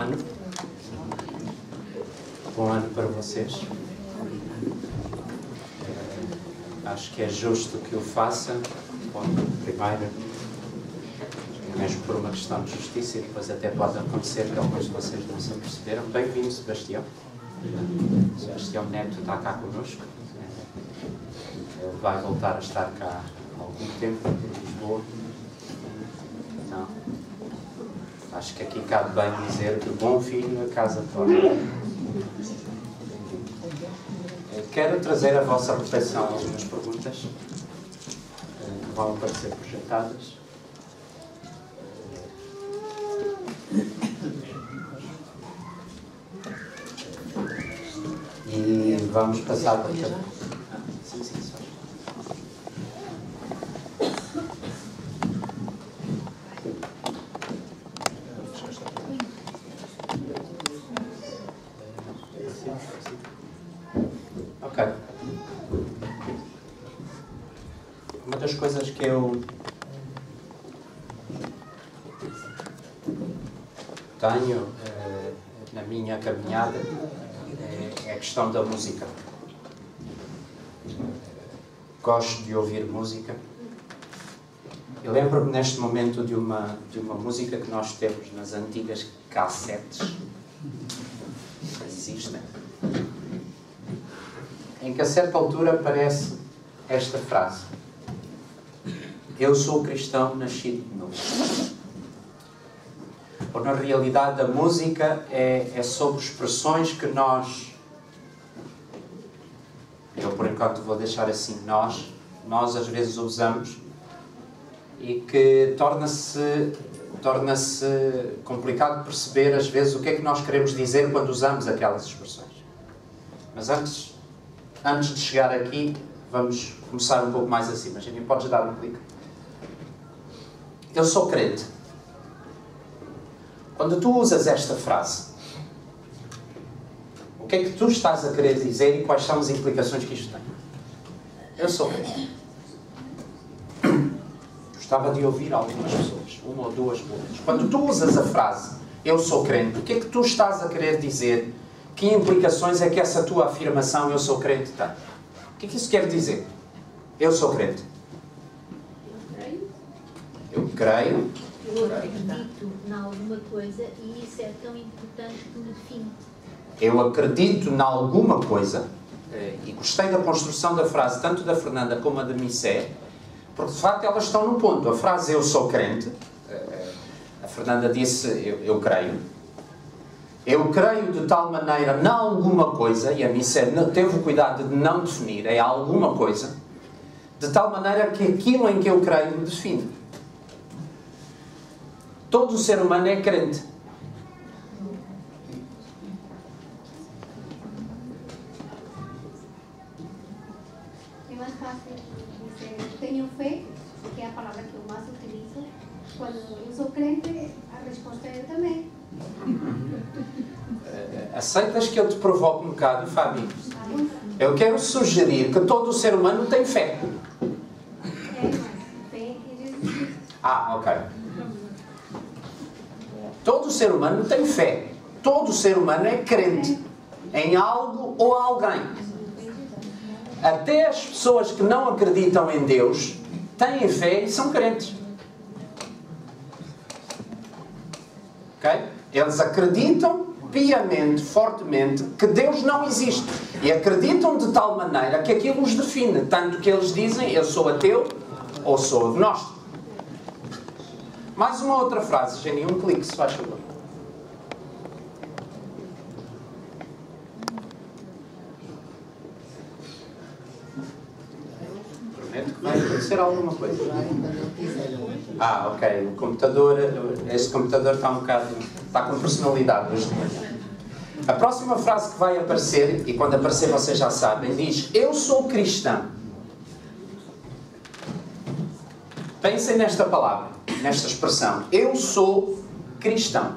ano. Bom ano para vocês. Acho que é justo que o faça. Bom, primeiro, mesmo por uma questão de justiça, e depois até pode acontecer que alguns de vocês não se aperceberam. Bem-vindo, Sebastião. Sebastião Neto está cá connosco. Ele vai voltar a estar cá há algum tempo, em Lisboa. Não. Acho que aqui cabe bem dizer que bom filho a casa toda. Quero trazer à vossa reflexão algumas perguntas que vão aparecer projetadas. E vamos passar para Ok. Uma das coisas que eu tenho na minha caminhada é a questão da música. Gosto de ouvir música. Eu lembro-me neste momento de uma música que nós temos nas antigas cassetes. Existem. Em que a certa altura aparece esta frase: eu sou cristão nascido de novo. Ou na realidade a música é sobre expressões que nós, eu por enquanto vou deixar assim, nós às vezes usamos e que torna-se complicado perceber às vezes o que é que nós queremos dizer quando usamos aquelas expressões. Mas antes de chegar aqui, vamos começar um pouco mais acima. A gente pode dar um clique. Eu sou crente. Quando tu usas esta frase, o que é que tu estás a querer dizer e quais são as implicações que isto tem? Eu sou crente. Gostava de ouvir algumas pessoas, uma ou duas pessoas. Quando tu usas a frase eu sou crente, o que é que tu estás a querer dizer? Que implicações é que essa tua afirmação eu sou crente tem? O que é que isso quer dizer? Eu sou crente. Eu creio. Eu acredito em alguma coisa e isso é tão importante que me define. Eu acredito em alguma coisa, e gostei da construção da frase, tanto da Fernanda como a da Missé, porque de facto elas estão no ponto. A frase eu sou crente, a Fernanda disse eu creio. Eu creio de tal maneira em alguma coisa, e a Missé teve o cuidado de não definir, é alguma coisa, de tal maneira que aquilo em que eu creio me define. Todo o ser humano é crente. É mais fácil dizer eu tenho fé, que é a palavra que eu mais utilizo. Quando eu sou crente, a resposta é eu também. Aceitas que eu te provoque um bocado, Fábio? Eu quero sugerir que todo o ser humano tem fé. Mas fé é Jesus. Ok. Todo o ser humano tem fé. Todo o ser humano é crente em algo ou alguém. Até as pessoas que não acreditam em Deus têm fé e são crentes. Ok? Eles acreditam piamente, fortemente, que Deus não existe. E acreditam de tal maneira que aquilo os define. Tanto que eles dizem, eu sou ateu ou sou agnóstico. Mais uma outra frase, Jenny, um clique, se faz favor. Prometo que vai acontecer alguma coisa. Ok. O computador, este computador está está com personalidade hoje de manhã. A próxima frase que vai aparecer, e quando aparecer vocês já sabem, diz: eu sou cristão. Pensem nesta palavra, nesta expressão. Eu sou cristão.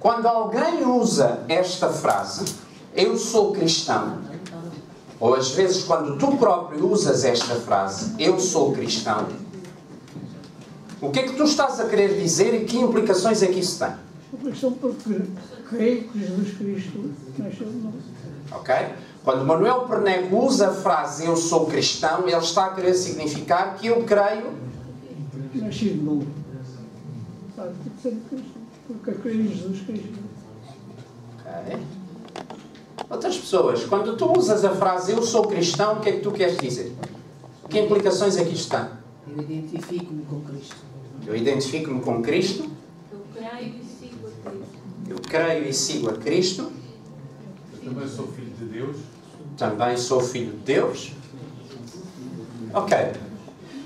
Quando alguém usa esta frase, eu sou cristão, ou às vezes quando tu próprio usas esta frase, eu sou cristão, o que é que tu estás a querer dizer e que implicações é que isso tem? Sou cristão porque creio que Jesus Cristo nasceu de novo. Ok? Quando Manuel Pernego usa a frase eu sou cristão, ele está a querer significar que eu creio... Nasci de novo. Sabe, tem que ser cristão. Porque creio em Jesus Cristo. Ok. Outras pessoas, quando tu usas a frase eu sou cristão, o que é que tu queres dizer? Que implicações é que isto tem? Eu identifico-me com Cristo. Eu identifico-me com Cristo. Eu creio e sigo a Cristo. Eu creio e sigo a Cristo. Eu também sou filho de Deus. Também sou filho de Deus. Ok.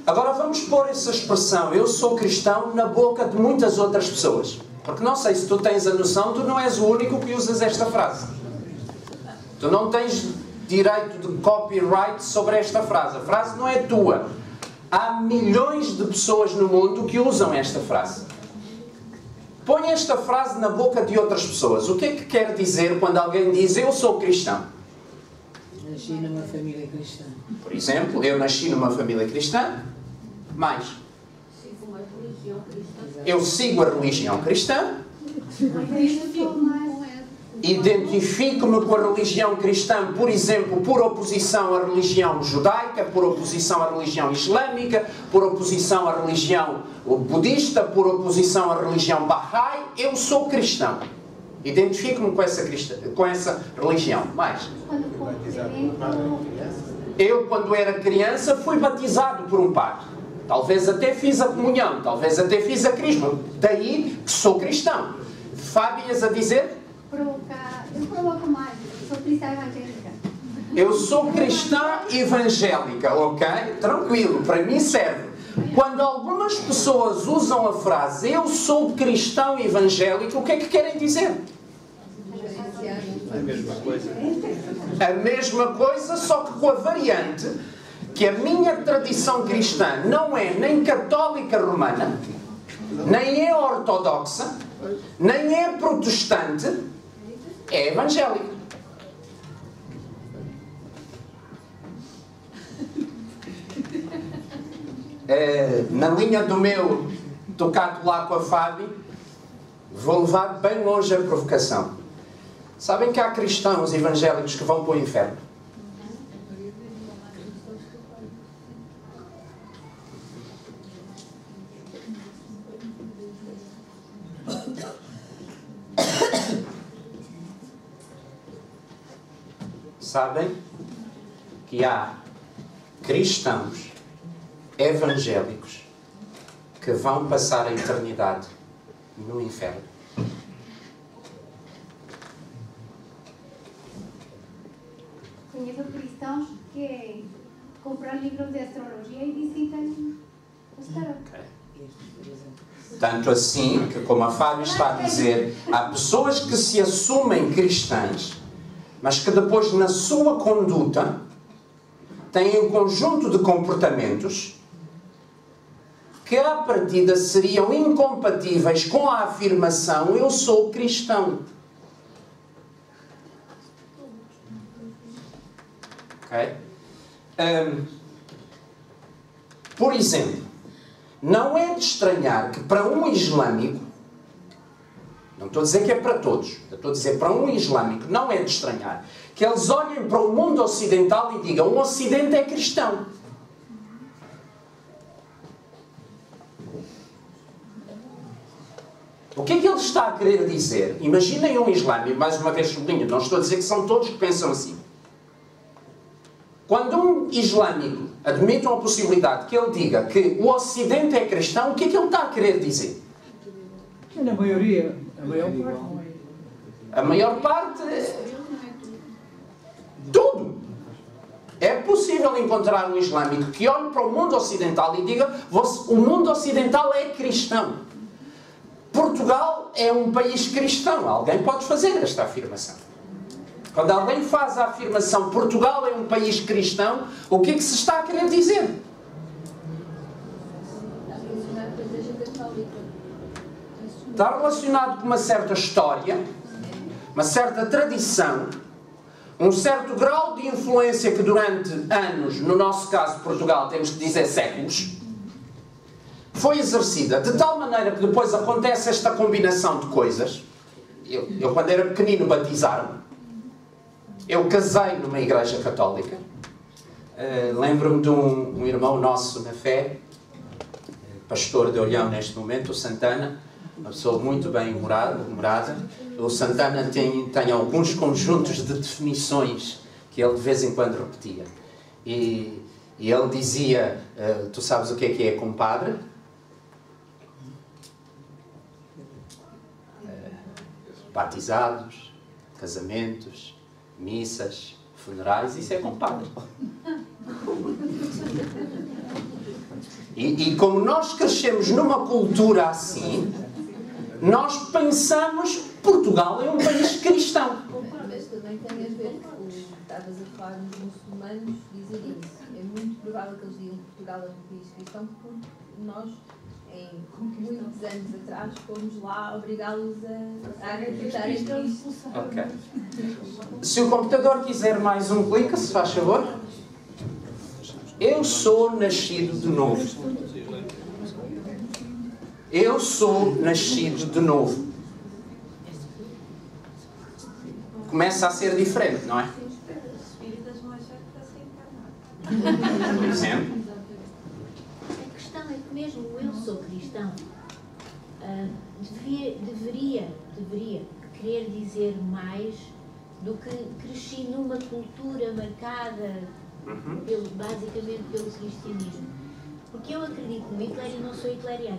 Agora vamos pôr essa expressão eu sou cristão na boca de muitas outras pessoas. Porque não sei se tu tens a noção, tu não és o único que usas esta frase. Tu não tens direito de copyright sobre esta frase. A frase não é tua. Há milhões de pessoas no mundo que usam esta frase. Põe esta frase na boca de outras pessoas. O que é que quer dizer quando alguém diz eu sou cristão? Nasci numa família cristã. Por exemplo, eu nasci numa família cristã. Mais. Sigo uma religião cristã. Eu sigo a religião cristã. Identifico-me com a religião cristã, por exemplo, por oposição à religião judaica, por oposição à religião islâmica, por oposição à religião budista, por oposição à religião Bahá'í. Eu sou cristão. Identifico-me com essa religião. Mais. Eu, quando era criança, fui batizado por um padre. Talvez até fiz a comunhão, talvez até fiz a crisma. Daí que sou cristão. Fábias a dizer? Eu provoco mais, sou cristã evangélica. Eu sou cristã evangélica, ok? Tranquilo, para mim serve. Quando algumas pessoas usam a frase eu sou cristão evangélico, o que é que querem dizer? A mesma coisa. A mesma coisa, só que com a variante que a minha tradição cristã não é nem católica romana, nem é ortodoxa, nem é protestante, é evangélica. Na linha do meu tocado lá com a Fábio, vou levar bem longe a provocação. Sabem que há cristãos evangélicos que vão para o inferno? Sabem que há cristãos evangélicos que vão passar a eternidade no inferno. Conheço cristãos que compram livros de astrologia e visitam os tarot. Tanto assim que, como a Fábio está a dizer, há pessoas que se assumem cristãs, mas que depois na sua conduta têm um conjunto de comportamentos que à partida seriam incompatíveis com a afirmação eu sou cristão. Ok? Por exemplo, não é de estranhar que para um islâmico, não estou a dizer que é para todos, eu estou a dizer para um islâmico, não é de estranhar que eles olhem para o mundo ocidental e digam o Ocidente é cristão. O que é que ele está a querer dizer? Imaginem um islâmico, mais uma vez sublinho, não estou a dizer que são todos que pensam assim. Quando um islâmico admite uma possibilidade que ele diga que o Ocidente é cristão, o que é que ele está a querer dizer? Na maioria, a maior parte não é. A maior parte... Tudo. É possível encontrar um islâmico que olhe para o mundo ocidental e diga o mundo ocidental é cristão. Portugal é um país cristão. Alguém pode fazer esta afirmação. Quando alguém faz a afirmação Portugal é um país cristão, o que é que se está a querer dizer? Está relacionado com uma certa história, uma certa tradição, um certo grau de influência que durante anos, no nosso caso Portugal, temos que dizer séculos, foi exercida de tal maneira que depois acontece esta combinação de coisas. Eu quando era pequenino, batizaram-me. Eu casei numa igreja católica. Lembro-me de um irmão nosso na fé, pastor de Olhão neste momento, o Santana, uma pessoa muito bem humorada. O Santana tem alguns conjuntos de definições que ele de vez em quando repetia. E ele dizia, tu sabes o que é compadre? Batizados, casamentos, missas, funerais, isso é compadre. E como nós crescemos numa cultura assim, nós pensamos Portugal é um país cristão. Mas também tem a ver com, estavas a falar dos muçulmanos, dizem isso. É muito provável que eles digam que Portugal é um país cristão, porque nós, em muitos anos atrás, fomos lá obrigá-los a acreditar em Cristo. Ok. Se o computador quiser mais um clique, se faz favor. Eu sou nascido de novo. Eu sou nascido de novo. Começa a ser diferente, não é? Por exemplo. A questão é que mesmo o eu sou cristão deveria querer dizer mais do que cresci numa cultura marcada basicamente pelo cristianismo. Porque eu acredito no Hitler e não sou hitleriana.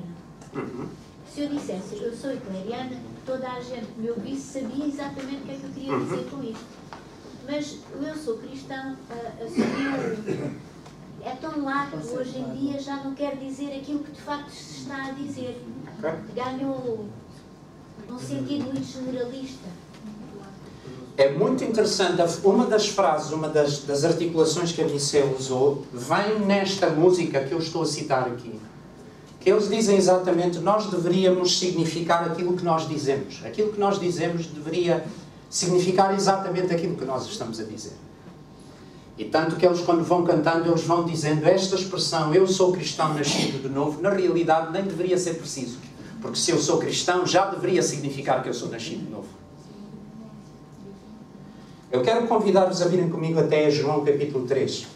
Se eu dissesse eu sou hitleriana, toda a gente que me ouvisse sabia exatamente o que é que eu queria dizer com isto. Mas o eu sou cristão assumiu. É tão largo que hoje em dia já não quer dizer aquilo que de facto se está a dizer. Ganhou um sentido muito generalista. É muito interessante, uma das frases, uma das articulações que a Niceu usou, vem nesta música que eu estou a citar aqui. Que eles dizem exatamente, nós deveríamos significar aquilo que nós dizemos. Aquilo que nós dizemos deveria significar exatamente aquilo que nós estamos a dizer. E tanto que eles, quando vão cantando, eles vão dizendo esta expressão, eu sou cristão nascido de novo, na realidade nem deveria ser preciso. Porque se eu sou cristão, já deveria significar que eu sou nascido de novo. Eu quero convidar-vos a virem comigo até João capítulo 3.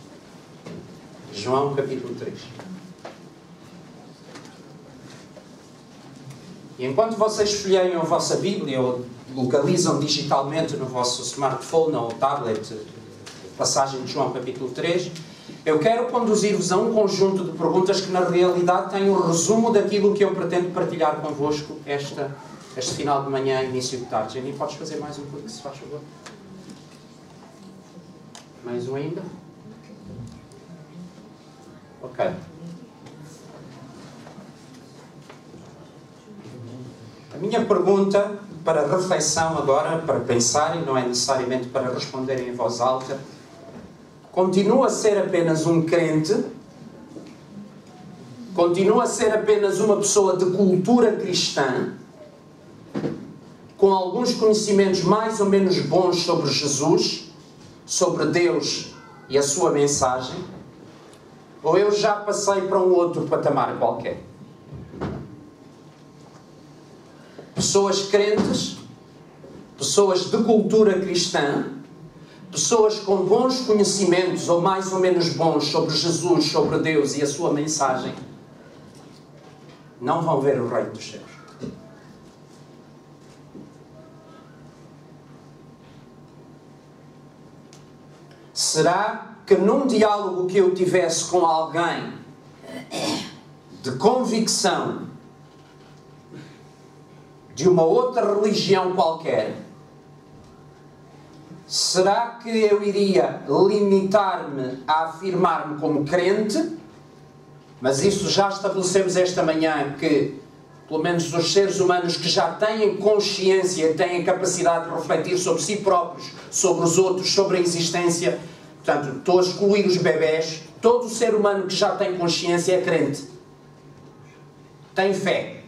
João capítulo 3. E enquanto vocês folheiam a vossa Bíblia ou localizam digitalmente no vosso smartphone ou tablet a passagem de João capítulo 3, eu quero conduzir-vos a um conjunto de perguntas que na realidade têm um resumo daquilo que eu pretendo partilhar convosco este final de manhã, início de tarde. Jenny, podes fazer mais um clique, se faz favor? Mais um ainda? Ok. A minha pergunta para reflexão agora, para pensarem, não é necessariamente para responderem em voz alta, continua a ser apenas um crente? Continua a ser apenas uma pessoa de cultura cristã, com alguns conhecimentos mais ou menos bons sobre Jesus, sobre Deus e a sua mensagem? Ou eu já passei para um outro patamar qualquer? Pessoas crentes, pessoas de cultura cristã, pessoas com bons conhecimentos ou mais ou menos bons sobre Jesus, sobre Deus e a sua mensagem, não vão ver o Reino dos Céus. Será que num diálogo que eu tivesse com alguém de convicção de uma outra religião qualquer, será que eu iria limitar-me a afirmar-me como crente? Mas isso já estabelecemos esta manhã que, pelo menos os seres humanos que já têm consciência, têm capacidade de refletir sobre si próprios, sobre os outros, sobre a existência, portanto, estou a excluir os bebés, todo o ser humano que já tem consciência é crente. Tem fé.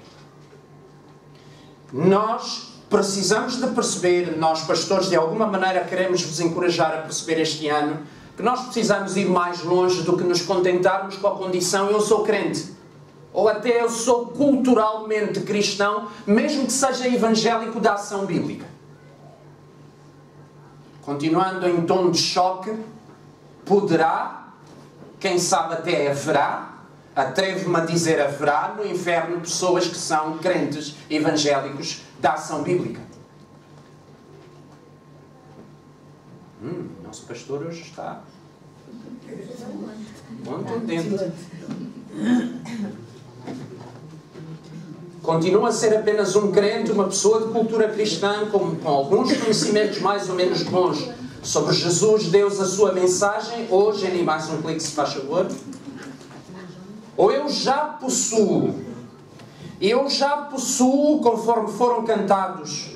Nós precisamos de perceber, nós pastores de alguma maneira queremos vos encorajar a perceber este ano, que nós precisamos ir mais longe do que nos contentarmos com a condição eu sou crente. Ou até eu sou culturalmente cristão, mesmo que seja evangélico da ação bíblica. Continuando em tom de choque, poderá, quem sabe até haverá, atrevo-me a dizer haverá no inferno pessoas que são crentes evangélicos da ação bíblica. Nosso pastor hoje está muito contente. Continua a ser apenas um crente, uma pessoa de cultura cristã, com alguns conhecimentos mais ou menos bons sobre Jesus, Deus, a sua mensagem. Hoje, em mais um clique, se faz favor. Ou eu já possuo, conforme foram cantados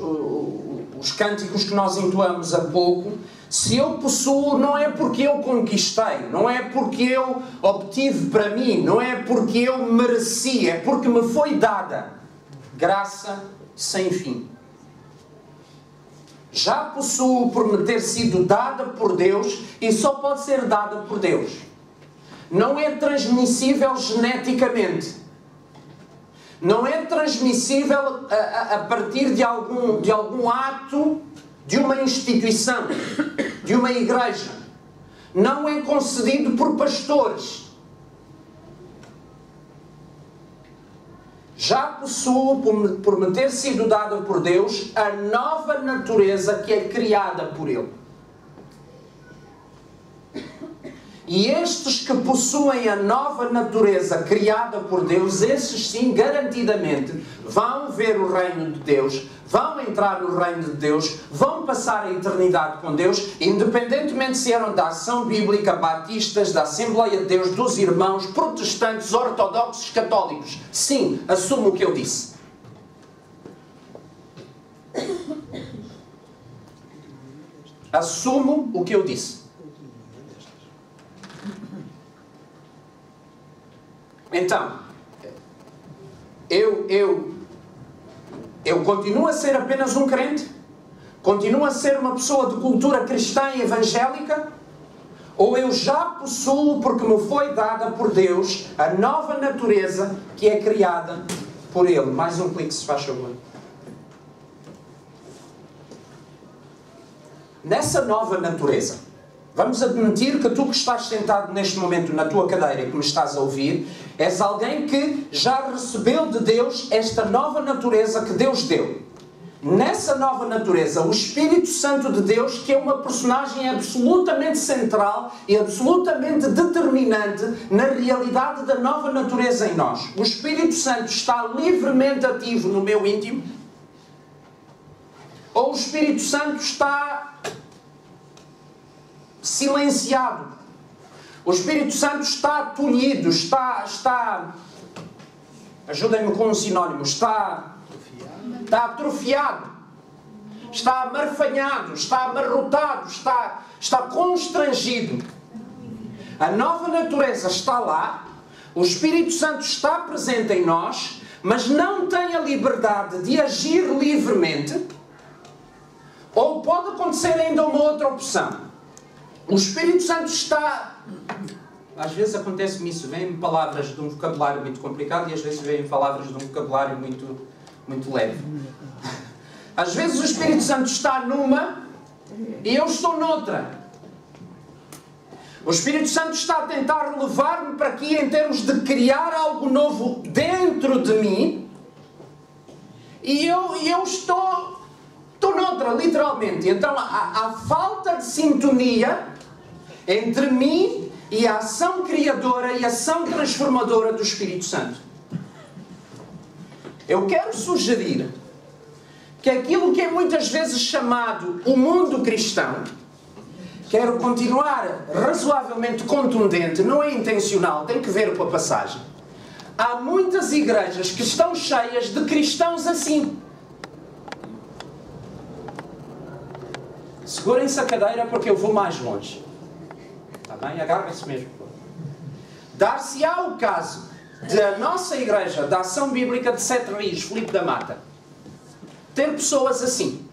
os cânticos que nós entoamos há pouco. Se eu possuo, não é porque eu conquistei, não é porque eu obtive para mim, não é porque eu mereci, é porque me foi dada graça sem fim. Já possuo por me ter sido dada por Deus, e só pode ser dada por Deus. Não é transmissível geneticamente. Não é transmissível a partir de algum ato de uma instituição, de uma igreja. Não é concedido por pastores. Já possuo, por me ter sido dada por Deus, a nova natureza que é criada por Ele. E estes que possuem a nova natureza criada por Deus, esses sim, garantidamente, vão ver o reino de Deus, vão entrar no reino de Deus, vão passar a eternidade com Deus, independentemente se eram da ação bíblica, batistas, da Assembleia de Deus, dos irmãos, protestantes, ortodoxos, católicos. Sim, assumo o que eu disse. Assumo o que eu disse. Então, eu continuo a ser apenas um crente? Continuo a ser uma pessoa de cultura cristã e evangélica? Ou eu já possuo, porque me foi dada por Deus, a nova natureza que é criada por Ele? Mais um clique, se faz favor. Nessa nova natureza, vamos admitir que tu que estás sentado neste momento na tua cadeira e que me estás a ouvir, és alguém que já recebeu de Deus esta nova natureza que Deus deu. Nessa nova natureza, o Espírito Santo de Deus, que é uma personagem absolutamente central e absolutamente determinante na realidade da nova natureza em nós. O Espírito Santo está livremente ativo no meu íntimo? Ou o Espírito Santo está silenciado? O Espírito Santo está tolhido, está ajudem-me com um sinónimo, está atrofiado, está amarfanhado, está amarrotado, está constrangido. A nova natureza está lá, o Espírito Santo está presente em nós, mas não tem a liberdade de agir livremente. Ou pode acontecer ainda uma outra opção. O Espírito Santo está... Às vezes acontece-me isso, vêm palavras de um vocabulário muito complicado e às vezes vêm palavras de um vocabulário muito leve. Às vezes o Espírito Santo está numa e eu estou noutra. O Espírito Santo está a tentar levar-me para aqui em termos de criar algo novo dentro de mim e eu estou noutra, literalmente. Então há falta de sintonia entre mim e a ação criadora e a ação transformadora do Espírito Santo. Eu quero sugerir que aquilo que é muitas vezes chamado o mundo cristão, quero continuar razoavelmente contundente, não é intencional, tem que ver com a passagem. Há muitas igrejas que estão cheias de cristãos assim. Segurem-se a cadeira porque eu vou mais longe. Está bem? Agarrem-se mesmo. Dar-se-á o caso da nossa igreja, da Ação Bíblica de Sete Rios, Filipe da Mata, ter pessoas assim.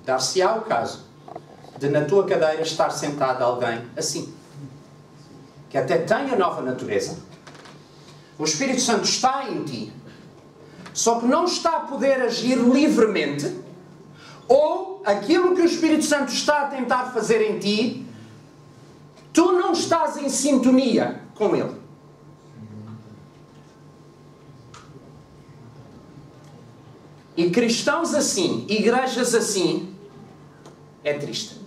Dar-se-á o caso de na tua cadeira estar sentado alguém assim. que até tem a nova natureza. O Espírito Santo está em ti, só que não está a poder agir livremente, ou aquilo que o Espírito Santo está a tentar fazer em ti, tu não estás em sintonia com ele. E cristãos assim, igrejas assim, é triste.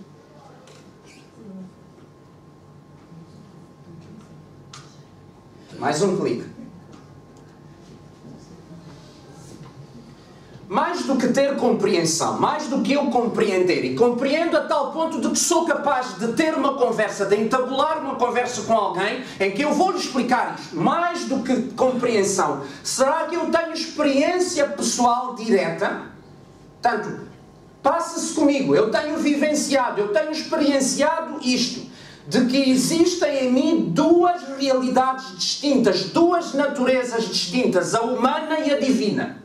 Mais um clique. Mais do que ter compreensão, mais do que eu compreender, e compreendo a tal ponto de que sou capaz de ter uma conversa, de entabular uma conversa com alguém em que eu vou lhe explicar isto, mais do que compreensão, será que eu tenho experiência pessoal direta? Portanto, passa-se comigo, eu tenho vivenciado, eu tenho experienciado isto, de que existem em mim duas realidades distintas, duas naturezas distintas, a humana e a divina.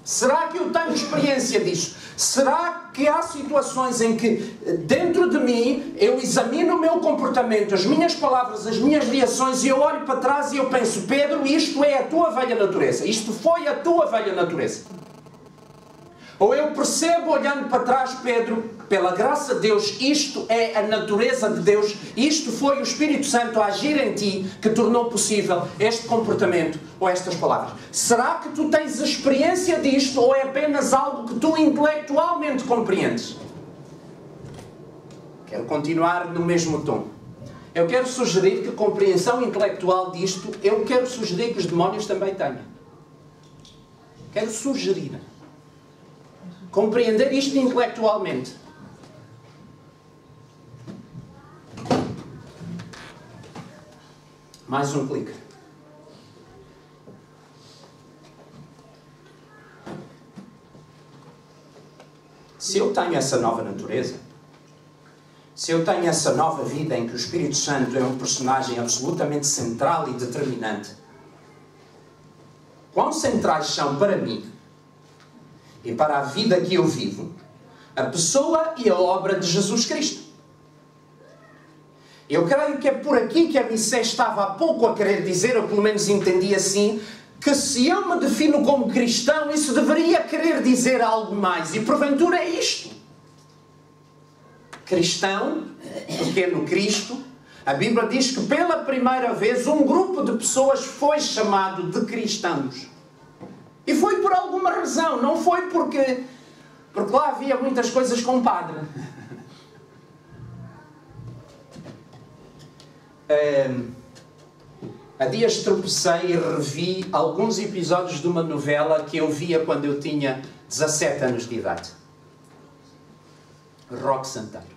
Será que eu tenho experiência disso? Será que há situações em que, dentro de mim, eu examino o meu comportamento, as minhas palavras, as minhas reações, e eu olho para trás e eu penso, Pedro, isto é a tua velha natureza, isto foi a tua velha natureza. Ou eu percebo, olhando para trás, Pedro, pela graça de Deus, isto é a natureza de Deus, isto foi o Espírito Santo a agir em ti que tornou possível este comportamento ou estas palavras. Será que tu tens experiência disto ou é apenas algo que tu intelectualmente compreendes? Quero continuar no mesmo tom. Eu quero sugerir que a compreensão intelectual disto, eu quero sugerir que os demónios também tenham. Quero sugerir. Compreender isto intelectualmente. Mais um clique. Se eu tenho essa nova natureza, se eu tenho essa nova vida em que o Espírito Santo é um personagem absolutamente central e determinante, quão centrais são para mim e para a vida que eu vivo a pessoa e a obra de Jesus Cristo? Eu creio que é por aqui que a Missé estava há pouco a querer dizer, ou pelo menos entendi assim, que se eu me defino como cristão, isso deveria querer dizer algo mais. E porventura é isto. Cristão, pequeno Cristo, a Bíblia diz que pela primeira vez um grupo de pessoas foi chamado de cristãos. E foi por alguma razão, não foi porque lá havia muitas coisas com o padre. Há dias tropecei e revi alguns episódios de uma novela que eu via quando eu tinha 17 anos de idade. Roque Santeiro.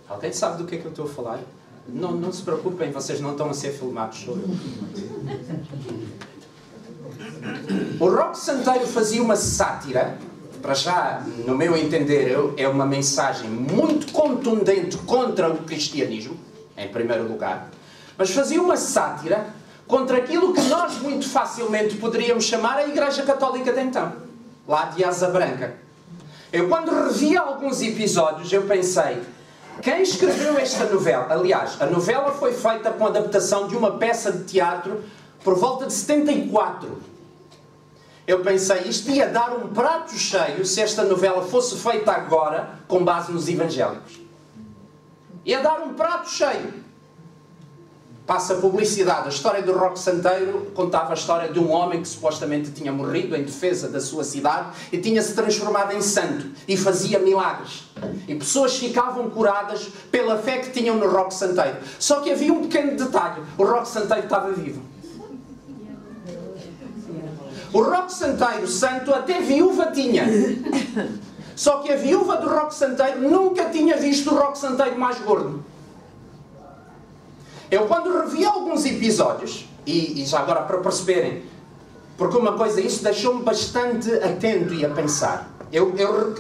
Alguém sabe do que é que eu estou a falar? Não se preocupem, vocês não estão a ser filmados, sou eu. O Roque Santeiro fazia uma sátira, para já, no meu entender, é uma mensagem muito contundente contra o cristianismo, em primeiro lugar, mas fazia uma sátira contra aquilo que nós muito facilmente poderíamos chamar a Igreja Católica de então, lá de Asa Branca. Eu, quando revi alguns episódios, eu pensei, quem escreveu esta novela? Aliás, a novela foi feita com a adaptação de uma peça de teatro por volta de 74. Eu pensei, isto ia dar um prato cheio se esta novela fosse feita agora com base nos evangélicos. Ia dar um prato cheio. Passa a publicidade. A história do Roque Santeiro contava a história de um homem que supostamente tinha morrido em defesa da sua cidade e tinha-se transformado em santo e fazia milagres. E pessoas ficavam curadas pela fé que tinham no Roque Santeiro. Só que havia um pequeno detalhe. O Roque Santeiro estava vivo. O Roque Santeiro santo até viúva tinha. Só que a viúva do Roque Santeiro nunca tinha visto o Roque Santeiro mais gordo. Eu, quando revi alguns episódios, e já agora para perceberem, porque uma coisa, isso deixou-me bastante atento e a pensar. Eu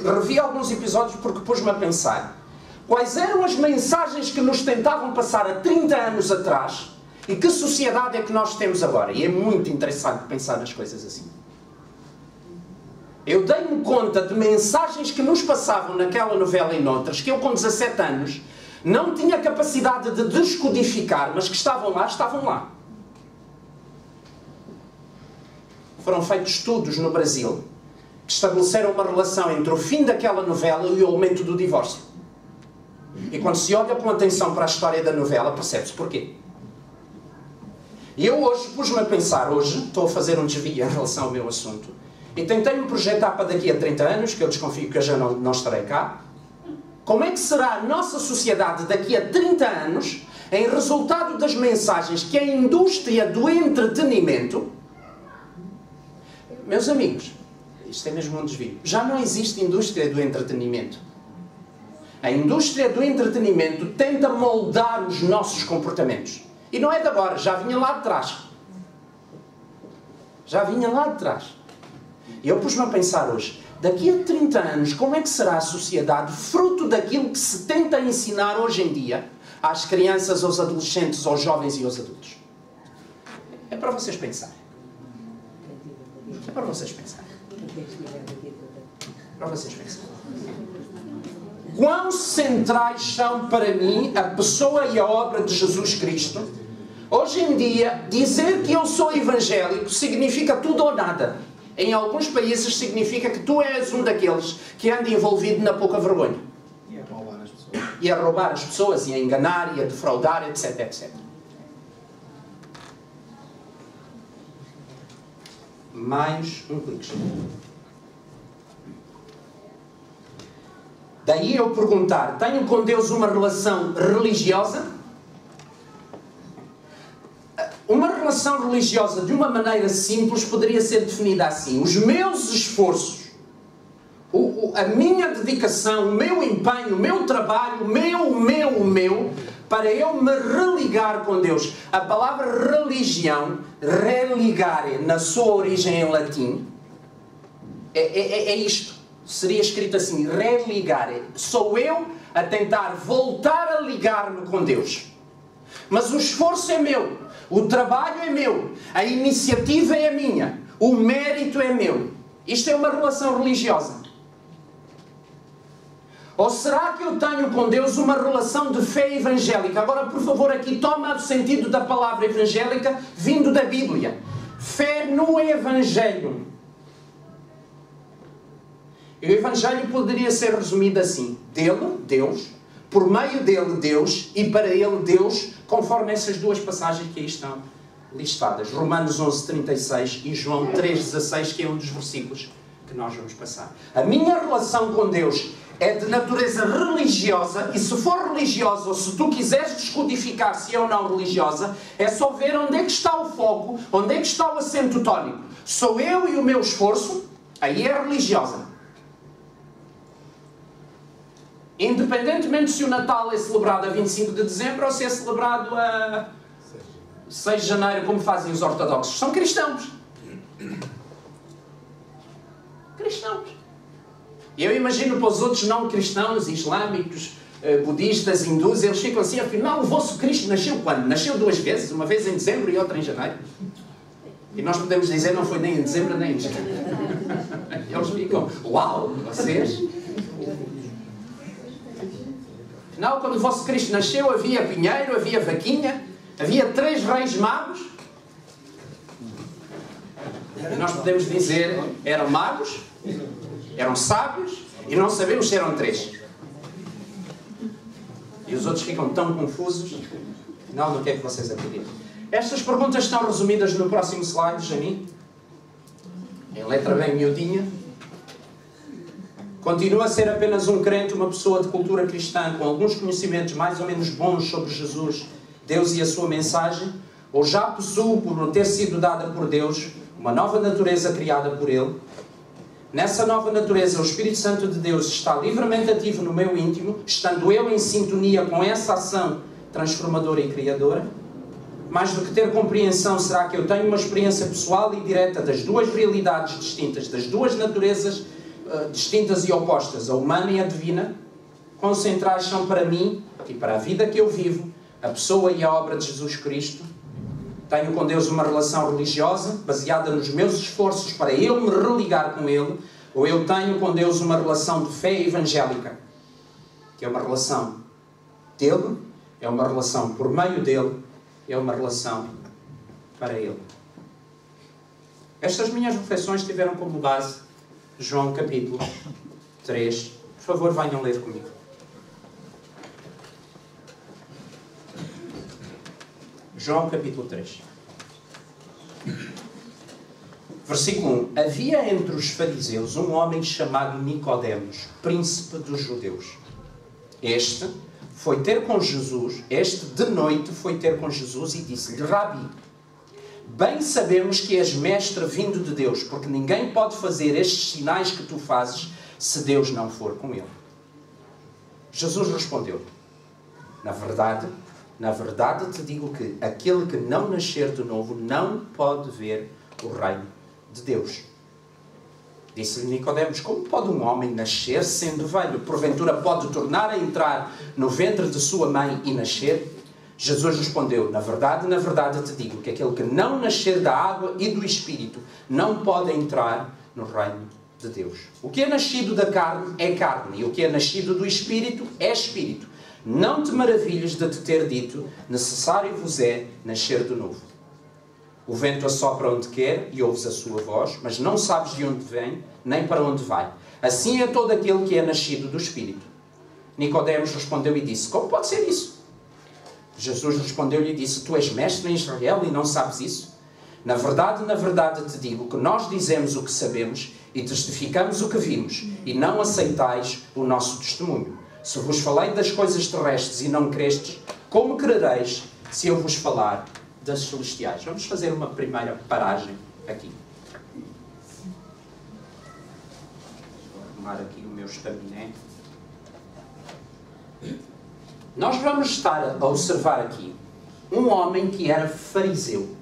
revi alguns episódios porque pus-me a pensar quais eram as mensagens que nos tentavam passar há 30 anos atrás e que sociedade é que nós temos agora. E é muito interessante pensar nas coisas assim. Eu dei-me conta de mensagens que nos passavam naquela novela e noutras, que eu com 17 anos não tinha capacidade de descodificar, mas que estavam lá, estavam lá. Foram feitos estudos no Brasil que estabeleceram uma relação entre o fim daquela novela e o aumento do divórcio. E quando se olha com atenção para a história da novela, percebe-se porquê. E eu hoje pus-me a pensar, hoje estou a fazer um desvio em relação ao meu assunto, e tentei-me projetar para daqui a 30 anos, que eu desconfio que eu já não estarei cá. Como é que será a nossa sociedade daqui a 30 anos, em resultado das mensagens que a indústria do entretenimento... Meus amigos, isto é mesmo um desvio. Já não existe indústria do entretenimento. A indústria do entretenimento tenta moldar os nossos comportamentos. E não é de agora, já vinha lá de trás. Já vinha lá de trás. E eu pus-me a pensar hoje, daqui a 30 anos, como é que será a sociedade fruto daquilo que se tenta ensinar hoje em dia às crianças, aos adolescentes, aos jovens e aos adultos? É para vocês pensarem. É para vocês pensarem. Para vocês pensarem. Quão centrais são para mim a pessoa e a obra de Jesus Cristo? Hoje em dia, dizer que eu sou evangélico significa tudo ou nada. Em alguns países significa que tu és um daqueles que anda envolvido na pouca vergonha. E a roubar as pessoas. E a roubar as pessoas, e a enganar, e a defraudar, etc, etc. Mais um clique. Daí eu perguntar, tenho com Deus uma relação religiosa? Uma relação religiosa, de uma maneira simples, poderia ser definida assim. Os meus esforços, a minha dedicação, o meu empenho, o meu trabalho, o meu, para eu me religar com Deus. A palavra religião, religare, na sua origem em latim, é isto. Seria escrito assim, religare. Sou eu a tentar voltar a ligar-me com Deus. Mas o esforço é meu. O trabalho é meu, a iniciativa é minha, o mérito é meu. Isto é uma relação religiosa. Ou será que eu tenho com Deus uma relação de fé evangélica? Agora, por favor, aqui toma o sentido da palavra evangélica vindo da Bíblia. Fé no Evangelho. E o Evangelho poderia ser resumido assim. Dele, Deus, por meio dele, Deus, e para ele, Deus, conforme essas duas passagens que aí estão listadas. Romanos 11:36 e João 3:16, que é um dos versículos que nós vamos passar. A minha relação com Deus é de natureza religiosa, e se for religiosa, ou se tu quiseres descodificar se é ou não religiosa, é só ver onde é que está o foco, onde é que está o acento tónico. Sou eu e o meu esforço, aí é religiosa. Independentemente se o Natal é celebrado a 25 de dezembro ou se é celebrado a 6 de janeiro, como fazem os ortodoxos. São cristãos. Cristãos. Eu imagino para os outros não cristãos, islâmicos, budistas, hindus, eles ficam assim, afinal o vosso Cristo nasceu quando? Nasceu duas vezes, uma vez em dezembro e outra em janeiro. E nós podemos dizer não foi nem em dezembro nem em janeiro. Eles ficam, uau, vocês... Afinal, quando o vosso Cristo nasceu, havia pinheiro, havia vaquinha, havia 3 reis magos. E nós podemos dizer, eram magos, eram sábios, e não sabemos se eram 3. E os outros ficam tão confusos. Afinal, no que é que vocês acreditam? Estas perguntas estão resumidas no próximo slide, Jani. Em letra bem miudinha. Continua a ser apenas um crente, uma pessoa de cultura cristã, com alguns conhecimentos mais ou menos bons sobre Jesus, Deus e a sua mensagem, ou já possuo, por ter sido dada por Deus, uma nova natureza criada por Ele. Nessa nova natureza, o Espírito Santo de Deus está livremente ativo no meu íntimo, estando eu em sintonia com essa ação transformadora e criadora. Mais do que ter compreensão, será que eu tenho uma experiência pessoal e direta das duas realidades distintas, das duas naturezas distintas e opostas, a humana e a divina? Quão centrais são para mim e para a vida que eu vivo a pessoa e a obra de Jesus Cristo? Tenho com Deus uma relação religiosa baseada nos meus esforços para eu me religar com Ele, ou eu tenho com Deus uma relação de fé evangélica, que é uma relação dele, é uma relação por meio dele, é uma relação para ele. Estas minhas reflexões tiveram como base João capítulo 3. Por favor, venham ler comigo. João capítulo 3. Versículo 1. Havia entre os fariseus um homem chamado Nicodemos, príncipe dos judeus. Este de noite foi ter com Jesus e disse-lhe: Rabi, bem sabemos que és mestre vindo de Deus, porque ninguém pode fazer estes sinais que tu fazes se Deus não for com ele. Jesus respondeu: na verdade te digo que aquele que não nascer de novo não pode ver o reino de Deus. Disse-lhe Nicodemos: como pode um homem nascer sendo velho? Porventura pode tornar a entrar no ventre de sua mãe e nascer? Jesus respondeu: na verdade te digo que aquele que não nascer da água e do Espírito não pode entrar no reino de Deus. O que é nascido da carne é carne, e o que é nascido do Espírito é Espírito. Não te maravilhes de te ter dito: necessário vos é nascer de novo. O vento assopra onde quer e ouves a sua voz, mas não sabes de onde vem, nem para onde vai. Assim é todo aquele que é nascido do Espírito. Nicodemos respondeu e disse: como pode ser isso? Jesus respondeu-lhe e disse: tu és mestre em Israel e não sabes isso? Na verdade te digo que nós dizemos o que sabemos e testificamos o que vimos, e não aceitais o nosso testemunho. Se vos falei das coisas terrestres e não crestes, como crereis se eu vos falar das celestiais? Vamos fazer uma primeira paragem aqui. Vou arrumar aqui o meu estaminé. Nós vamos estar a observar aqui um homem que era fariseu.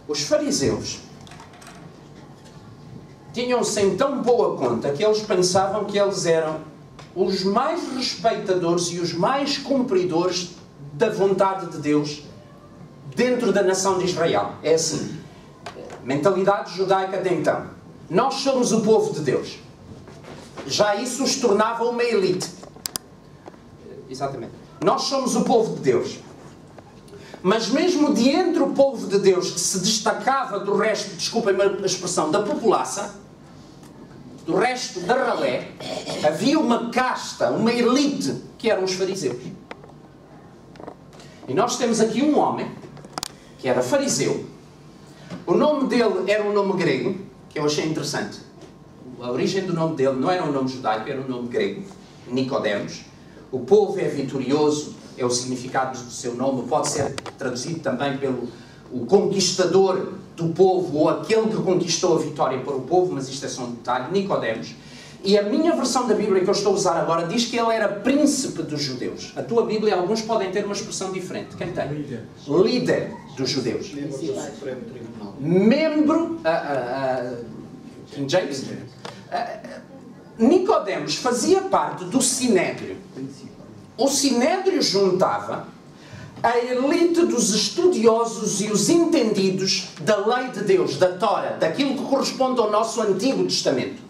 Os fariseus tinham-se em tão boa conta que eles pensavam que eles eram os mais respeitadores e os mais cumpridores da vontade de Deus dentro da nação de Israel. É assim, mentalidade judaica de então. Nós somos o povo de Deus. Já isso os tornava uma elite. Exatamente. Nós somos o povo de Deus. Mas mesmo de entre o povo de Deus, que se destacava do resto, desculpem-me a expressão, da população, do resto da ralé, havia uma casta, uma elite, que eram os fariseus. E nós temos aqui um homem, que era fariseu. O nome dele era um nome grego, que eu achei interessante. A origem do nome dele não era um nome judaico, era um nome grego, Nicodemos. O povo é vitorioso, é o significado do seu nome. Pode ser traduzido também pelo o conquistador do povo, ou aquele que conquistou a vitória para o povo, mas isto é só um detalhe, Nicodemos. E a minha versão da Bíblia que eu estou a usar agora diz que ele era príncipe dos judeus. A tua Bíblia, alguns podem ter uma expressão diferente. Quem tem? Líder dos judeus. Membro do Supremo Tribunal. Membro... King James? Nicodemos fazia parte do Sinédrio. O Sinédrio juntava a elite dos estudiosos e os entendidos da lei de Deus, da Tora, daquilo que corresponde ao nosso Antigo Testamento.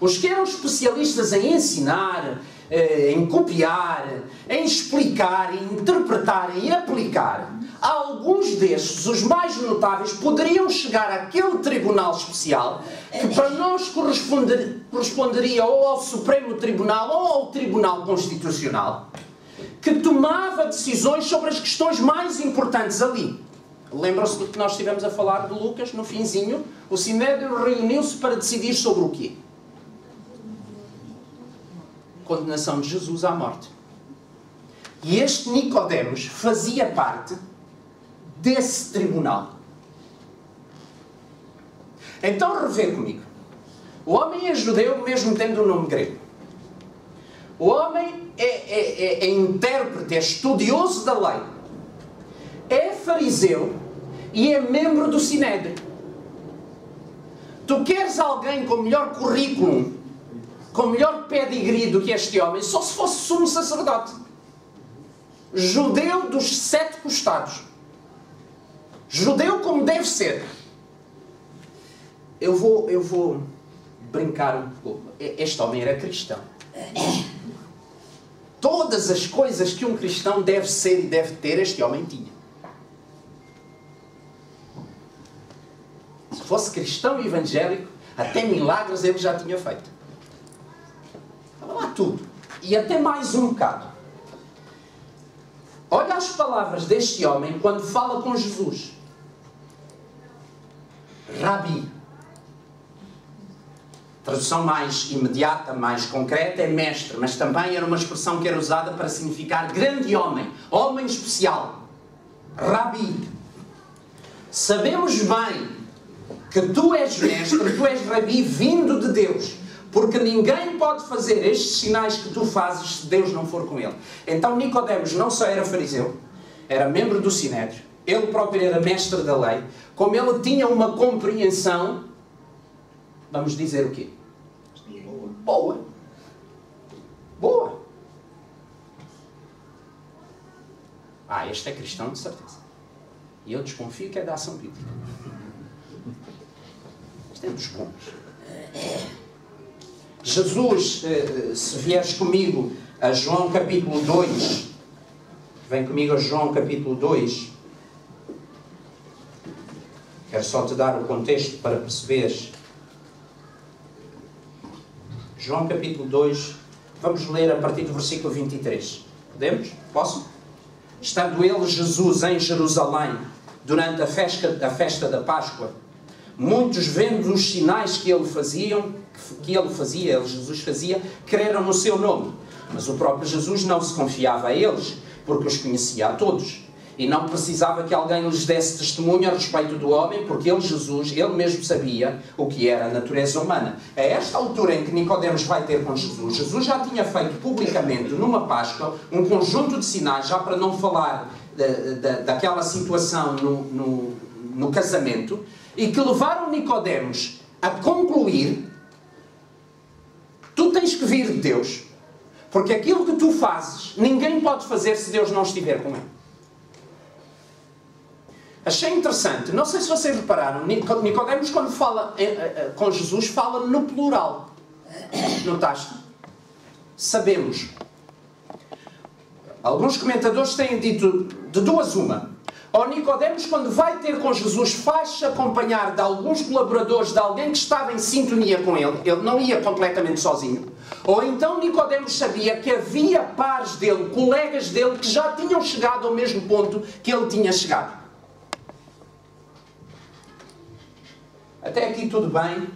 Os que eram especialistas em ensinar, em copiar, em explicar, em interpretar e aplicar. Alguns destes, os mais notáveis, poderiam chegar àquele tribunal especial que para nós corresponderia ou ao Supremo Tribunal ou ao Tribunal Constitucional, que tomava decisões sobre as questões mais importantes ali. Lembram-se do que nós estivemos a falar de Lucas, no finzinho? O Sinédrio reuniu-se para decidir sobre o quê? Condenação de Jesus à morte. E este Nicodemos fazia parte desse tribunal. Então revê comigo. O homem é judeu mesmo tendo um nome grego. O homem é intérprete, é estudioso da lei. É fariseu e é membro do Sinédrio. Tu queres alguém com melhor currículo, com melhor pedigree do que este homem, só se fosse sumo sacerdote. Judeu dos 7 costados. Judeu como deve ser. Eu vou brincar um pouco. Este homem era cristão. todas as coisas que um cristão deve ser e deve ter, este homem tinha. Se fosse cristão evangélico, até milagres ele já tinha feito. Estava lá tudo. E até mais um bocado. Olha as palavras deste homem quando fala com Jesus. Rabi. Tradução mais imediata, mais concreta é mestre, mas também era uma expressão que era usada para significar grande homem, homem especial. Rabi. Sabemos bem que tu és mestre, tu és Rabi vindo de Deus, porque ninguém pode fazer estes sinais que tu fazes se Deus não for com ele. Então Nicodemos não só era fariseu, era membro do Sinédrio, ele próprio era mestre da lei, como ele tinha uma compreensão, vamos dizer o quê? Boa. Boa. Este é cristão de certeza. E eu desconfio que é da ação bíblica. Isto é dos bons. Jesus, se vieres comigo a João capítulo 2, vem comigo a João capítulo 2, quero só te dar o contexto para perceberes. João capítulo 2, vamos ler a partir do versículo 23. Podemos? Posso? Estando ele, Jesus, em Jerusalém, durante a festa da Páscoa, muitos vendo os sinais que Jesus fazia, creram no seu nome. Mas o próprio Jesus não se confiava a eles, porque os conhecia a todos. E não precisava que alguém lhes desse testemunho a respeito do homem, porque ele, Jesus, ele mesmo sabia o que era a natureza humana. A esta altura em que Nicodemos vai ter com Jesus, Jesus já tinha feito publicamente, numa Páscoa, um conjunto de sinais, já para não falar daquela situação no casamento, e que levaram Nicodemos a concluir: tu tens que vir de Deus, porque aquilo que tu fazes, ninguém pode fazer se Deus não estiver com ele. Achei interessante, não sei se vocês repararam, Nicodemos quando fala com Jesus, fala no plural. Notaste? Sabemos. Alguns comentadores têm dito de duas uma. Ou Nicodemos, quando vai ter com Jesus, faz-se acompanhar de alguns colaboradores, de alguém que estava em sintonia com ele. Ele não ia completamente sozinho. Ou então Nicodemos sabia que havia pares dele, colegas dele, que já tinham chegado ao mesmo ponto que ele tinha chegado. Até aqui tudo bem.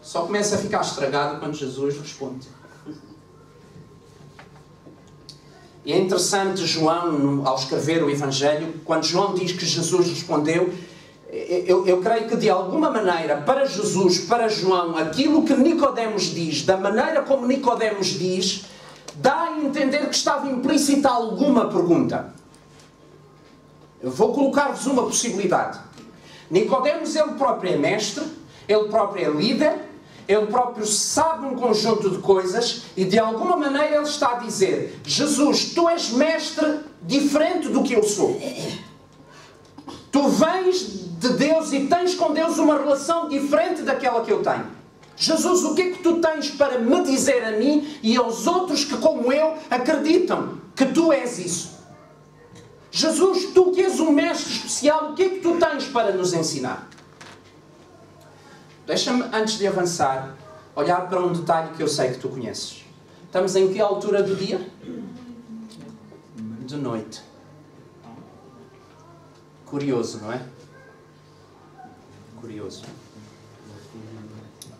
Só começa a ficar estragado quando Jesus responde. E é interessante João, ao escrever o Evangelho, quando João diz que Jesus respondeu, eu creio que de alguma maneira, para Jesus, para João, aquilo que Nicodemos diz, da maneira como Nicodemos diz, dá a entender que estava implícita alguma pergunta. Eu vou colocar-vos uma possibilidade. Nicodemos, ele próprio é mestre, ele próprio é líder, ele próprio sabe um conjunto de coisas e de alguma maneira ele está a dizer: Jesus, tu és mestre diferente do que eu sou. Tu vens de Deus e tens com Deus uma relação diferente daquela que eu tenho. Jesus, o que é que tu tens para me dizer a mim e aos outros que, como eu, acreditam que tu és isso? Jesus, tu que és um mestre especial, o que é que tu tens para nos ensinar? Deixa-me, antes de avançar, olhar para um detalhe que eu sei que tu conheces. Estamos em que altura do dia? De noite. Curioso, não é? Curioso.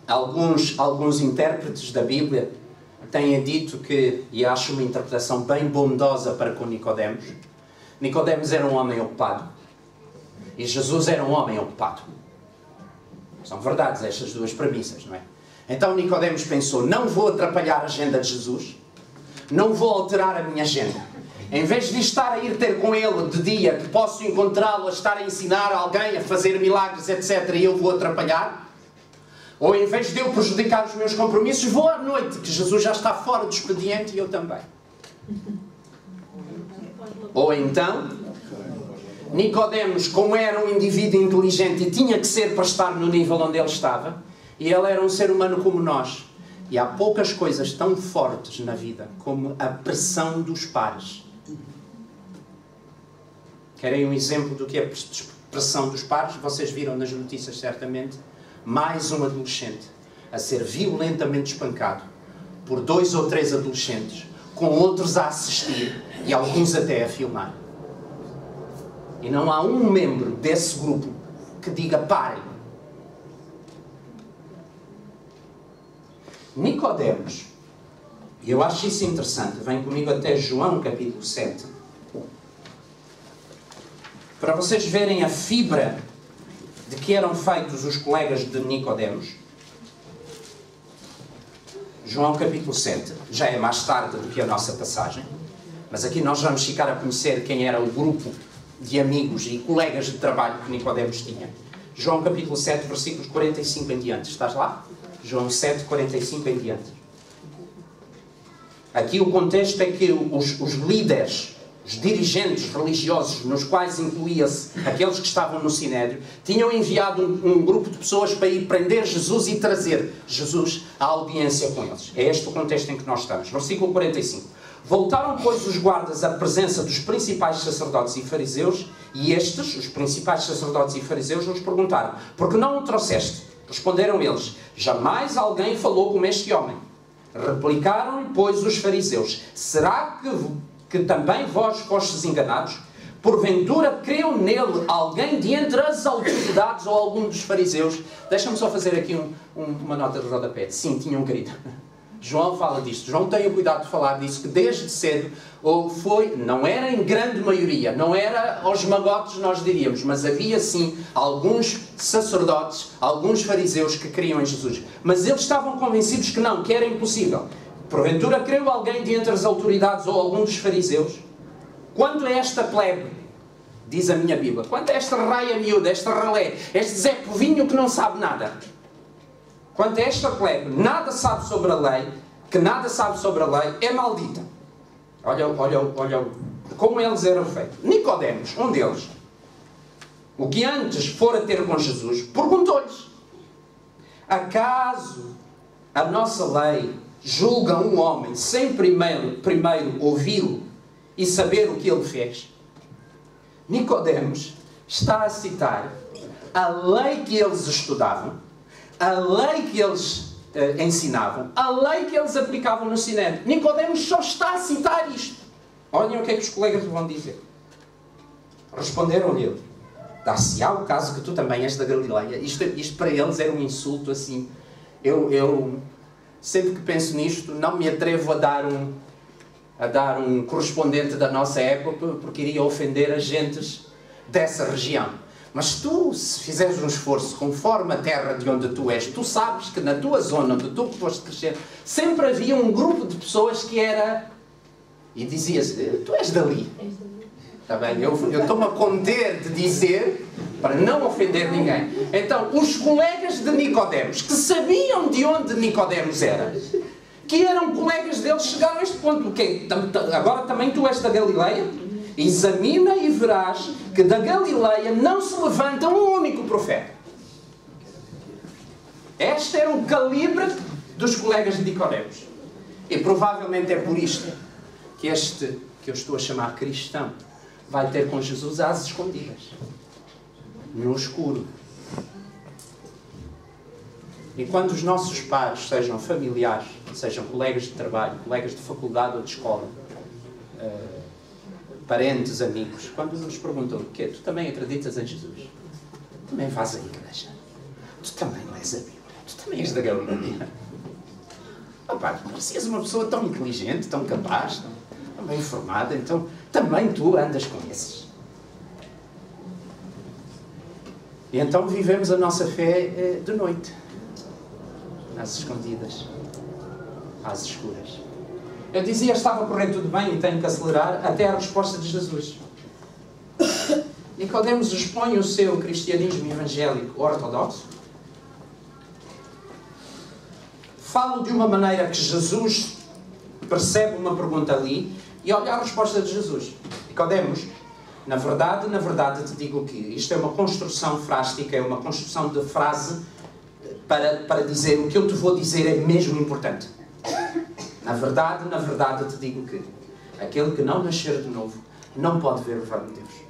Alguns intérpretes da Bíblia têm dito que, e acho uma interpretação bem bondosa para com Nicodemos, Nicodemos era um homem ocupado e Jesus era um homem ocupado. São verdades estas duas premissas, não é? Então Nicodemos pensou: não vou atrapalhar a agenda de Jesus, não vou alterar a minha agenda. Em vez de estar a ir ter com ele de dia, que posso encontrá-lo a estar a ensinar alguém a fazer milagres, etc., e eu vou atrapalhar, ou em vez de eu prejudicar os meus compromissos, vou à noite, que Jesus já está fora do expediente e eu também. Ou então, Nicodemos, como era um indivíduo inteligente e tinha que ser para estar no nível onde ele estava, e ele era um ser humano como nós, E há poucas coisas tão fortes na vida como a pressão dos pares. Querem um exemplo do que é a pressão dos pares? Vocês viram nas notícias, certamente, mais um adolescente a ser violentamente espancado por 2 ou 3 adolescentes, com outros a assistir e alguns até a filmar. E não há um membro desse grupo que diga parem. Nicodemos, e eu acho isso interessante, vem comigo até João capítulo 7, para vocês verem a fibra de que eram feitos os colegas de Nicodemos. João capítulo 7, já é mais tarde do que a nossa passagem, mas aqui nós vamos ficar a conhecer quem era o grupo de amigos e colegas de trabalho que Nicodemos tinha. João capítulo 7, versículos 45 em diante. Estás lá? João 7, 45 em diante. Aqui o contexto é que os líderes, os dirigentes religiosos, nos quais incluía-se aqueles que estavam no Sinédrio, tinham enviado um grupo de pessoas para ir prender Jesus e trazer Jesus à audiência com eles. É este o contexto em que nós estamos. Versículo 45. Voltaram, pois, os guardas à presença dos principais sacerdotes e fariseus, e estes, os principais sacerdotes e fariseus, nos perguntaram: por que não o trouxeste? Responderam eles: jamais alguém falou como este homem. Replicaram-lhe, pois, os fariseus: será que também vós fostes enganados? Porventura creu nele alguém de entre as autoridades ou algum dos fariseus? Deixa-me só fazer aqui uma nota de rodapé. Sim, tinham querido. João fala disto. João tem o cuidado de falar disso, que desde cedo não era em grande maioria, não era aos magotes, nós diríamos, mas havia sim alguns sacerdotes, alguns fariseus que criam em Jesus. Mas eles estavam convencidos que não, que era impossível. Porventura creu alguém de entre as autoridades ou algum dos fariseus? Quanto a esta plebe, diz a minha Bíblia, quanto a esta raia miúda, esta ralé, este Zé Povinho que não sabe nada, quanto a esta plebe, nada sabe sobre a lei, que nada sabe sobre a lei, é maldita. Olha como eles eram feitos. Nicodemos, um deles, o que antes fora ter com Jesus, perguntou-lhes: acaso a nossa lei julga um homem sem primeiro ouvi-lo e saber o que ele fez? Nicodemos está a citar a lei que eles estudavam, a lei que eles ensinavam, a lei que eles aplicavam no Sinédrio. Nicodemos só está a citar isto. Olhem o que é que os colegas vão dizer. Responderam-lhe: dar-se-á o caso que tu também és da Galileia. Isto para eles era um insulto assim. Eu sempre que penso nisto, não me atrevo a dar um correspondente da nossa época, porque iria ofender agentes dessa região. Mas tu, se fizeres um esforço conforme a terra de onde tu és, tu sabes que na tua zona onde tu foste crescer, sempre havia um grupo de pessoas que era... E dizia-se: tu és dali. Está bem? Eu estou-me a conter de dizer, para não ofender ninguém. Então, os colegas de Nicodemos, que sabiam de onde Nicodemos era, que eram colegas deles, chegaram a este ponto. Agora também tu és da Galileia? Examina e verás que da Galileia não se levanta um único profeta. Este era o calibre dos colegas de Nicodemos. E provavelmente é por isto que este, que eu estou a chamar cristão, vai ter com Jesus às escondidas, no escuro. E quando os nossos pares, sejam familiares, sejam colegas de trabalho, colegas de faculdade ou de escola, parentes, amigos, quando nos perguntam: o quê? Tu também acreditas em Jesus? Tu também vais à igreja? Tu também lês a Bíblia? Tu também és da Galileia? Opa, parecias uma pessoa tão inteligente, tão capaz, tão bem informada, então também tu andas com esses. E então vivemos a nossa fé de noite, às escondidas, às escuras. Eu dizia: estava a correr tudo bem e tenho que acelerar, até a resposta de Jesus. Nicodemos expõe o seu cristianismo evangélico ortodoxo. Falo de uma maneira que Jesus percebe uma pergunta ali e olha a resposta de Jesus. Nicodemos, na verdade te digo que isto é uma construção frástica, é uma construção de frase para dizer o que eu te vou dizer é mesmo importante. Na verdade, eu te digo que aquele que não nascer de novo não pode ver o reino de Deus.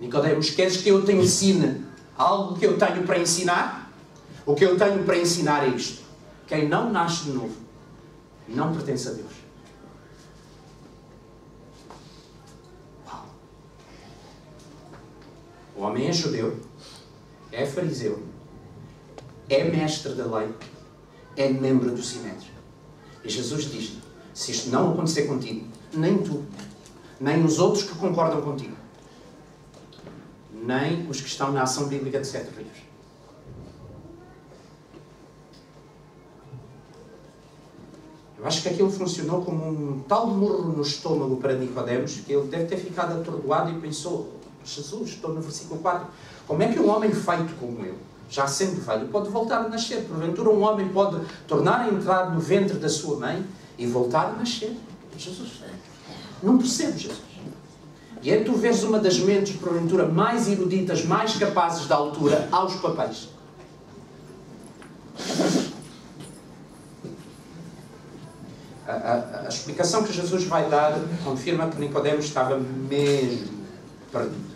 Nicodemos, queres que eu te ensine algo que eu tenho para ensinar? O que eu tenho para ensinar é isto. Quem não nasce de novo não pertence a Deus. Uau. O homem é judeu, é fariseu, é mestre da lei, é membro do Sinédrio. E Jesus diz-lhe, se isto não acontecer contigo, nem tu, nem os outros que concordam contigo, nem os que estão na ação bíblica de 7 rios. Eu acho que aquilo funcionou como um tal murro no estômago para Nicodemos que ele deve ter ficado atordoado e pensou, Jesus, estou no versículo 4, como é que um homem feito como eu, já sendo velho, pode voltar a nascer? Porventura um homem pode tornar a entrar no ventre da sua mãe e voltar a nascer? Jesus, não percebo, Jesus. E aí tu vês uma das mentes, porventura, mais eruditas, mais capazes da altura aos papéis. A explicação que Jesus vai dar confirma que Nicodemos estava mesmo perdido.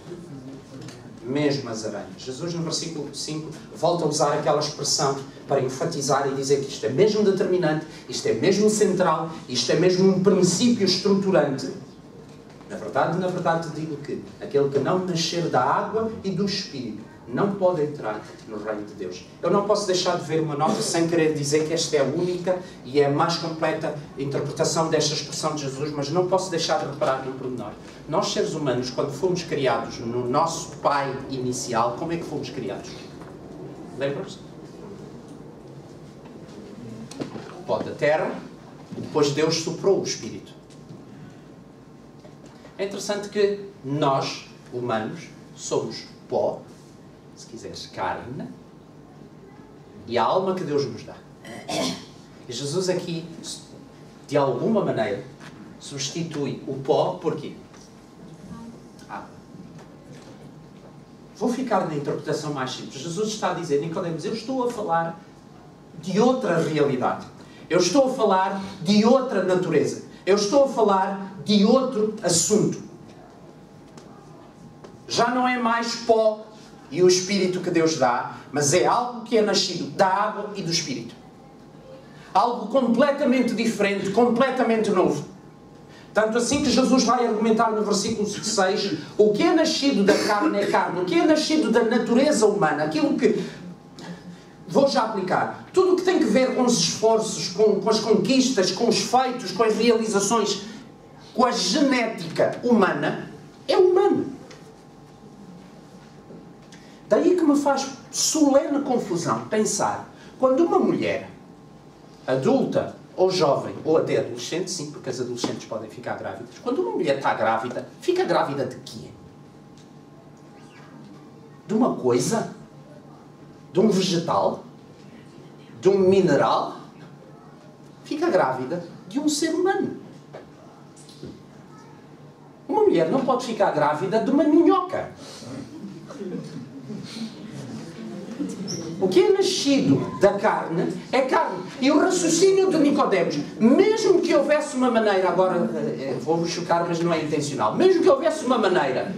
Mesmo as aranhas. Jesus, no versículo 5, volta a usar aquela expressão para enfatizar e dizer que isto é mesmo determinante, isto é mesmo central, isto é mesmo um princípio estruturante. Na verdade, te digo que aquele que não nascer da água e do Espírito não pode entrar no reino de Deus. Eu não posso deixar de ver uma nota sem querer dizer que esta é a única e é a mais completa interpretação desta expressão de Jesus, mas não posso deixar de reparar no pormenor. Nós, seres humanos, quando fomos criados no nosso pai inicial, como é que fomos criados? Lembram-se? Pó da terra, e depois Deus soprou o Espírito. É interessante que nós, humanos, somos pó, se quiseres, carne, e a alma que Deus nos dá. E Jesus aqui, de alguma maneira, substitui o pó por quê? Água. Vou ficar na interpretação mais simples. Jesus está a dizer, Nicodemos, eu estou a falar de outra realidade. Eu estou a falar de outra natureza. Eu estou a falar de outro assunto. Já não é mais pó e o Espírito que Deus dá, mas é algo que é nascido da água e do Espírito. Algo completamente diferente, completamente novo. Tanto assim que Jesus vai argumentar no versículo 6, o que é nascido da carne é carne, o que é nascido da natureza humana, aquilo que... Vou já aplicar. Tudo o que tem que ver com os esforços, com as conquistas, com os feitos, com as realizações, com a genética humana, é humano. Daí que me faz solene confusão pensar, quando uma mulher adulta, ou jovem, ou até adolescente, sim, porque as adolescentes podem ficar grávidas, quando uma mulher está grávida, fica grávida de quê? De uma coisa? De um vegetal? De um mineral? Fica grávida de um ser humano. Uma mulher não pode ficar grávida de uma minhoca. O que é nascido da carne é carne. E o raciocínio de Nicodemos, mesmo que houvesse uma maneira, agora vou-vos chocar, mas não é intencional, mesmo que houvesse uma maneira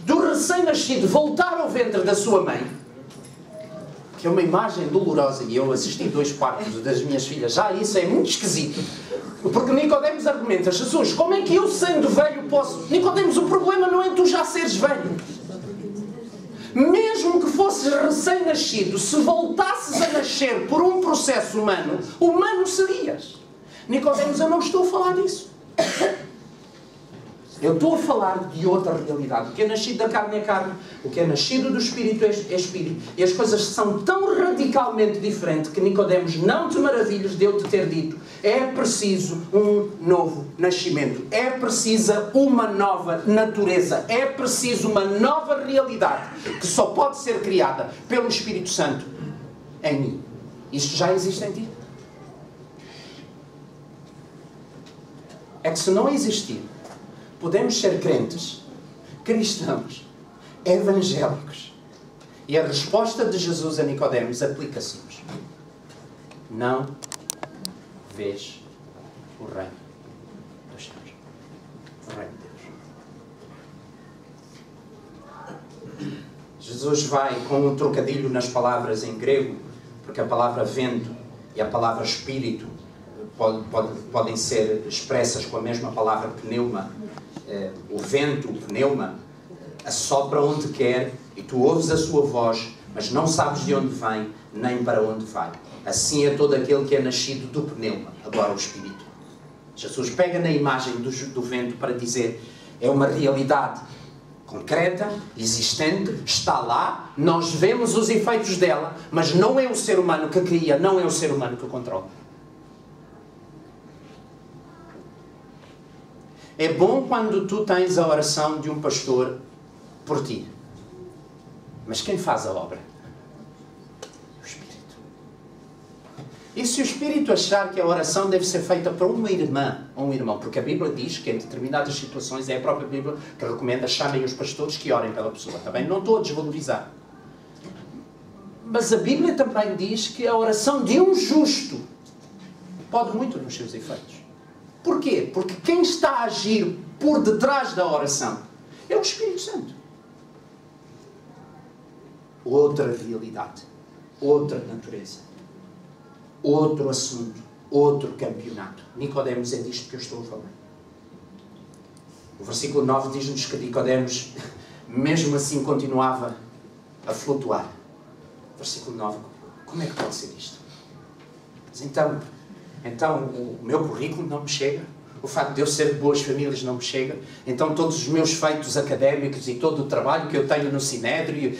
do recém-nascido voltar ao ventre da sua mãe, que é uma imagem dolorosa, e eu assisti 2 partos das minhas filhas, já isso é muito esquisito, porque Nicodemos argumenta, Jesus, como é que eu sendo velho posso... Nicodemos, o problema não é tu já seres velho. Mesmo que fosses recém-nascido, se voltasses a nascer por um processo humano, humano serias. Nicodemos, eu não estou a falar disso. Eu estou a falar de outra realidade. O que é nascido da carne é carne, o que é nascido do Espírito é Espírito. E as coisas são tão radicalmente diferentes que Nicodemos, não te maravilhes de eu te ter dito, é preciso um novo nascimento. É precisa uma nova natureza. É preciso uma nova realidade que só pode ser criada pelo Espírito Santo em mim. Isto já existe em ti. É que se não existir, podemos ser crentes cristãos, evangélicos. E a resposta de Jesus a Nicodemos aplica-se hoje. Não vês o reino dos céus. O reino de Deus. Jesus vai com um trocadilho nas palavras em grego, porque a palavra vento e a palavra espírito podem ser expressas com a mesma palavra pneuma. O vento, o pneuma, assopra onde quer e tu ouves a sua voz, mas não sabes de onde vem nem para onde vai. Assim é todo aquele que é nascido do pneuma, agora o espírito. Jesus pega na imagem do vento para dizer, é uma realidade concreta, existente, está lá, nós vemos os efeitos dela, mas não é o ser humano que cria, não é o ser humano que controla. É bom quando tu tens a oração de um pastor por ti. Mas quem faz a obra? O Espírito. E se o Espírito achar que a oração deve ser feita para uma irmã ou um irmão, porque a Bíblia diz que em determinadas situações é a própria Bíblia que recomenda, chamem os pastores que orem pela pessoa. Também não estou a desvalorizar. Mas a Bíblia também diz que a oração de um justo pode muito nos seus efeitos. Porquê? Porque quem está a agir por detrás da oração é o Espírito Santo. Outra realidade, outra natureza, outro assunto, outro campeonato. Nicodemos, é disto que eu estou a falar. O versículo 9 diz-nos que Nicodemos, mesmo assim, continuava a flutuar. Versículo 9, como é que pode ser isto? Mas então o meu currículo não me chega, o facto de eu ser de boas famílias não me chega, então todos os meus feitos académicos e todo o trabalho que eu tenho no Sinédrio,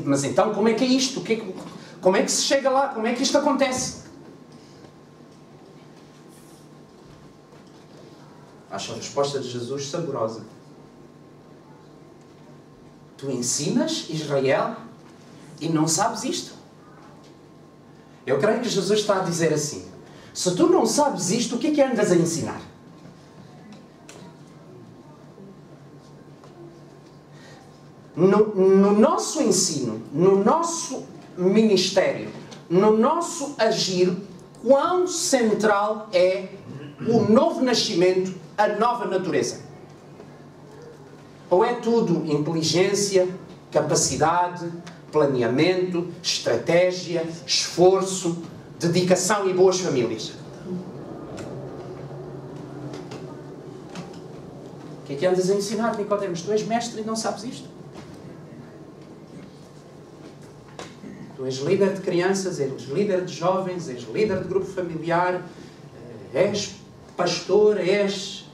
mas então como é que é isto? Como é que se chega lá? Como é que isto acontece? Acho a resposta de Jesus saborosa. Tu ensinas Israel e não sabes isto? Eu creio que Jesus está a dizer assim, se tu não sabes isto, o que é que andas a ensinar? No nosso ensino, no nosso ministério, no nosso agir, quão central é o novo nascimento, a nova natureza? Ou é tudo inteligência, capacidade, planeamento, estratégia, esforço, dedicação e boas famílias? O que é que andas a ensinar, Nicodemos? Tu és mestre e não sabes isto? Tu és líder de crianças, és líder de jovens, és líder de grupo familiar, és pastor, és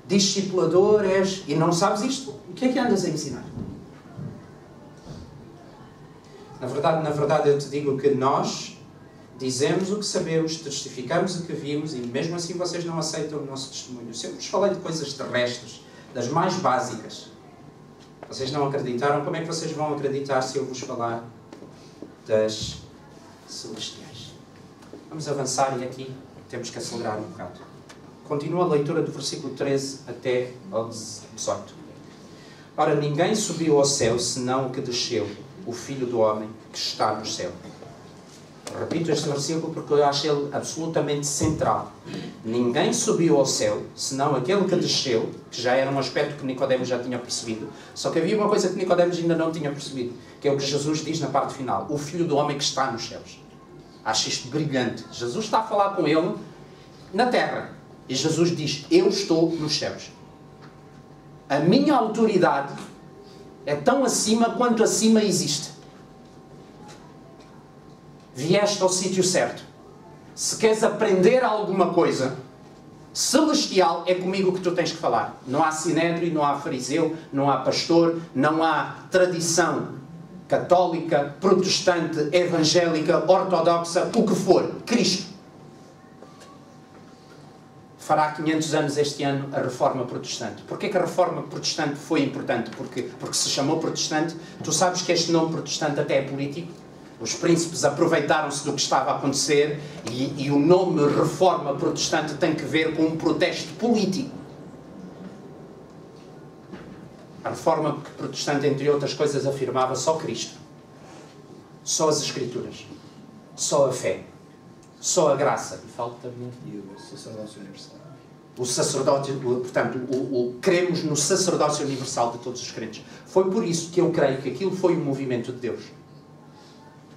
discipulador, e não sabes isto? O que é que andas a ensinar? Na verdade, eu te digo que nós dizemos o que sabemos, testificamos o que vimos e mesmo assim vocês não aceitam o nosso testemunho. Eu sempre vos falei de coisas terrestres, das mais básicas. Vocês não acreditaram, como é que vocês vão acreditar se eu vos falar das celestiais? Vamos avançar e aqui temos que acelerar um bocado. Continua a leitura do versículo 13 até ao 18. Ora, ninguém subiu ao céu senão o que desceu, o Filho do Homem que está no céu. Repito este versículo porque eu acho ele absolutamente central. Ninguém subiu ao céu, senão aquele que desceu, que já era um aspecto que Nicodemos já tinha percebido. Só que havia uma coisa que Nicodemos ainda não tinha percebido, que é o que Jesus diz na parte final. O Filho do Homem que está nos céus. Acho isto brilhante. Jesus está a falar com ele na terra. E Jesus diz, eu estou nos céus. A minha autoridade é tão acima quanto acima existe. Vieste ao sítio certo. Se queres aprender alguma coisa celestial, é comigo que tu tens que falar. Não há sinédrio, não há fariseu, não há pastor, não há tradição católica, protestante, evangélica, ortodoxa, o que for. Cristo. Fará 500 anos este ano a Reforma Protestante. Porquê que a Reforma Protestante foi importante? Porque se chamou Protestante. Tu sabes que este nome Protestante até é político. Os príncipes aproveitaram-se do que estava a acontecer e o nome Reforma Protestante tem que ver com um protesto político. A reforma protestante, entre outras coisas, afirmava só Cristo, só as Escrituras, só a fé, só a graça. E falta também E o sacerdócio universal. o sacerdócio, portanto, cremos no sacerdócio universal de todos os crentes. Foi por isso que eu creio que aquilo foi um movimento de Deus.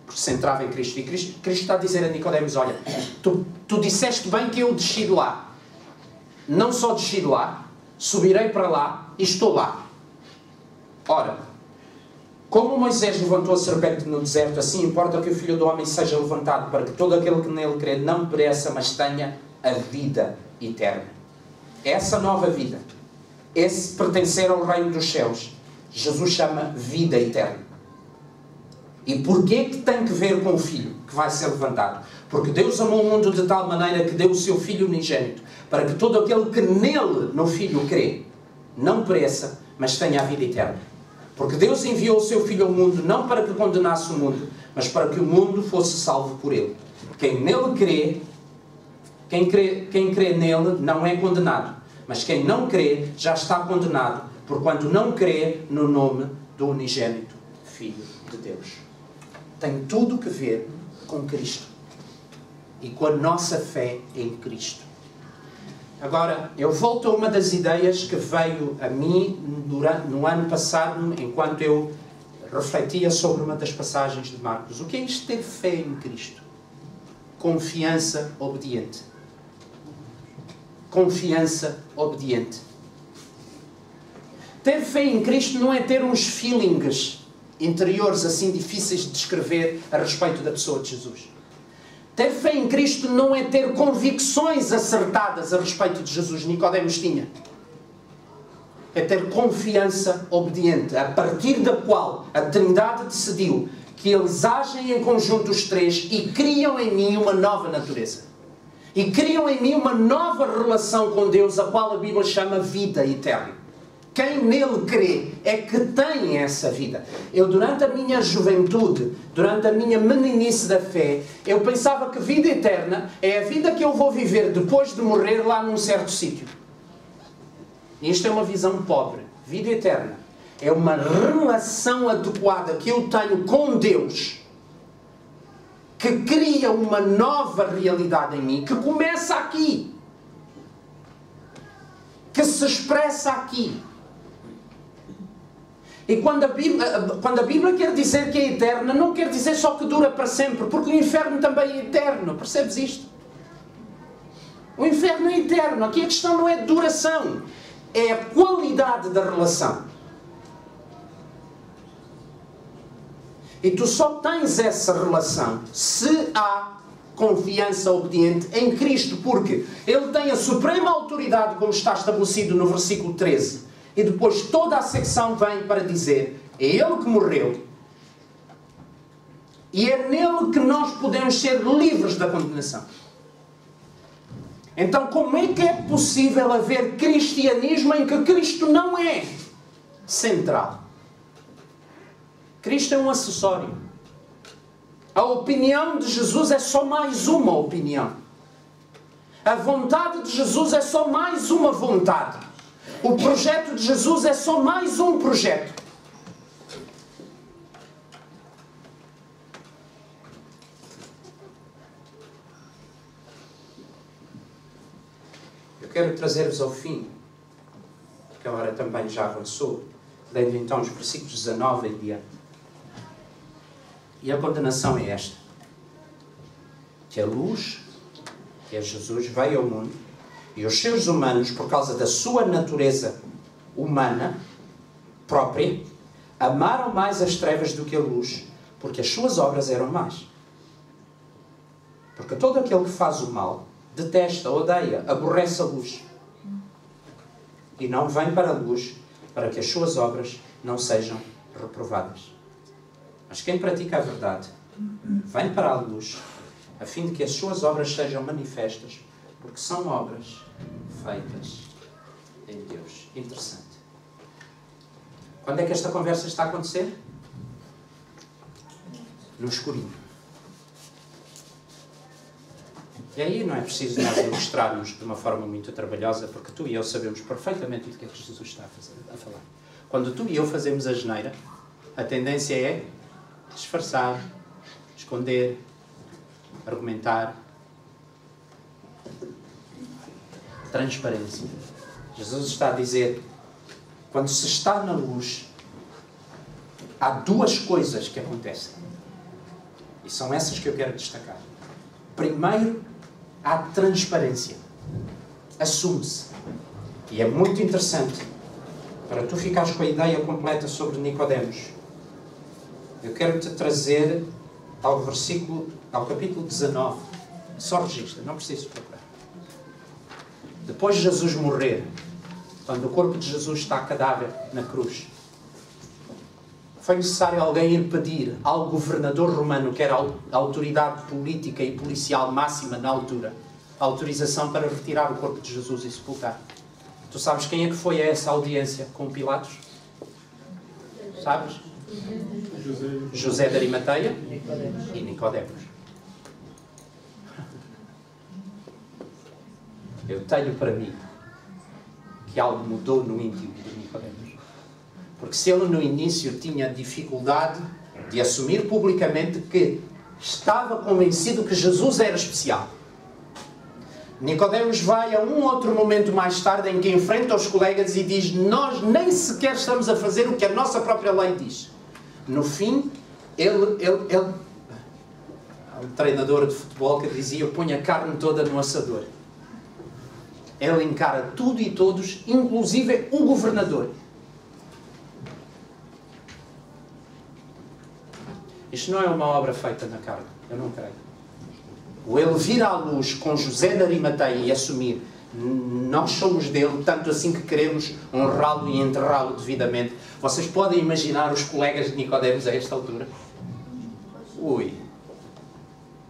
Porque se centrava em Cristo. E Cristo está a dizer a Nicodemos, olha, tu disseste bem que eu desci de lá. Não só desci de lá, subirei para lá e estou lá. Ora, como Moisés levantou a serpente no deserto, assim importa que o Filho do Homem seja levantado, para que todo aquele que nele crê não pereça, mas tenha a vida eterna. Essa nova vida, esse pertencer ao reino dos céus, Jesus chama vida eterna. E porquê que tem que ver com o Filho que vai ser levantado? Porque Deus amou o mundo de tal maneira que deu o seu Filho unigênito, para que todo aquele que nele, no Filho, crê, não pereça, mas tenha a vida eterna. Porque Deus enviou o seu Filho ao mundo não para que condenasse o mundo, mas para que o mundo fosse salvo por ele. Quem nele crê, quem crê nele não é condenado, mas quem não crê já está condenado, porquanto não crê no nome do unigênito Filho de Deus. Tem tudo que ver com Cristo e com a nossa fé em Cristo. Agora, eu volto a uma das ideias que veio a mim no ano passado, enquanto eu refletia sobre uma das passagens de Marcos. O que é isto ter fé em Cristo? Confiança obediente. Confiança obediente. Ter fé em Cristo não é ter uns feelings interiores assim difíceis de descrever a respeito da pessoa de Jesus. Ter fé em Cristo não é ter convicções acertadas a respeito de Jesus. Nicodemos tinha. É ter confiança obediente, a partir da qual a Trindade decidiu que eles agem em conjunto os três e criam em mim uma nova natureza. E criam em mim uma nova relação com Deus, a qual a Bíblia chama vida eterna. Quem nele crê é que tem essa vida. Eu, durante a minha juventude, durante a minha meninice da fé, eu pensava que vida eterna é a vida que eu vou viver depois de morrer lá num certo sítio. E isto é uma visão pobre. Vida eterna é uma relação adequada que eu tenho com Deus, que cria uma nova realidade em mim, que começa aqui, que se expressa aqui. E quando a Bíblia quer dizer que é eterna, não quer dizer só que dura para sempre, porque o inferno também é eterno. Percebes isto? O inferno é eterno. Aqui a questão não é duração, é a qualidade da relação. E tu só tens essa relação se há confiança obediente em Cristo, porque Ele tem a suprema autoridade, como está estabelecido no versículo 13. E depois toda a secção vem para dizer, é Ele que morreu. E é nele que nós podemos ser livres da condenação. Então como é que é possível haver cristianismo em que Cristo não é central? Cristo é um acessório. A opinião de Jesus é só mais uma opinião. A vontade de Jesus é só mais uma vontade. O projeto de Jesus é só mais um projeto. Eu quero trazer-vos ao fim, porque a hora também já avançou, lendo então os versículos 19 em diante. E a condenação é esta: que a luz, que é Jesus, veio ao mundo, e os seres humanos, por causa da sua natureza humana própria, amaram mais as trevas do que a luz, porque as suas obras eram más. Porque todo aquele que faz o mal detesta, odeia, aborrece a luz. E não vem para a luz para que as suas obras não sejam reprovadas. Mas quem pratica a verdade vem para a luz, a fim de que as suas obras sejam manifestas, porque são obras feitas em Deus. Interessante. Quando é que esta conversa está a acontecer? No escurinho. E aí não é preciso nós ilustrarmos de uma forma muito trabalhosa, porque tu e eu sabemos perfeitamente do que é que Jesus está a falar. Quando tu e eu fazemos a geneira, a tendência é disfarçar, esconder, argumentar. Transparência. Jesus está a dizer, quando se está na luz, há duas coisas que acontecem. E são essas que eu quero destacar. Primeiro, há transparência. Assume-se. E é muito interessante, para tu ficares com a ideia completa sobre Nicodemos, eu quero-te trazer ao capítulo 19. Só registra, não preciso procurar. Depois de Jesus morrer, quando o corpo de Jesus está cadáver na cruz, foi necessário alguém ir pedir ao governador romano, que era a autoridade política e policial máxima na altura, a autorização para retirar o corpo de Jesus e sepultar. Tu sabes quem é que foi a essa audiência com Pilatos? Sabes? José de Arimateia e Nicodemos. Eu tenho para mim que algo mudou no íntimo de Nicodemos. Porque se ele no início tinha dificuldade de assumir publicamente que estava convencido que Jesus era especial, Nicodemos vai a um outro momento mais tarde em que enfrenta os colegas e diz: nós nem sequer estamos a fazer o que a nossa própria lei diz. No fim, há um treinador de futebol que dizia: põe a carne toda no assador. Ele encara tudo e todos, inclusive o governador. Isto não é uma obra feita na carne, eu não creio. O ele vir à luz com José de Arimateia e assumir: nós somos dele, tanto assim que queremos honrá-lo e enterrá-lo devidamente. Vocês podem imaginar os colegas de Nicodemos a esta altura? Ui!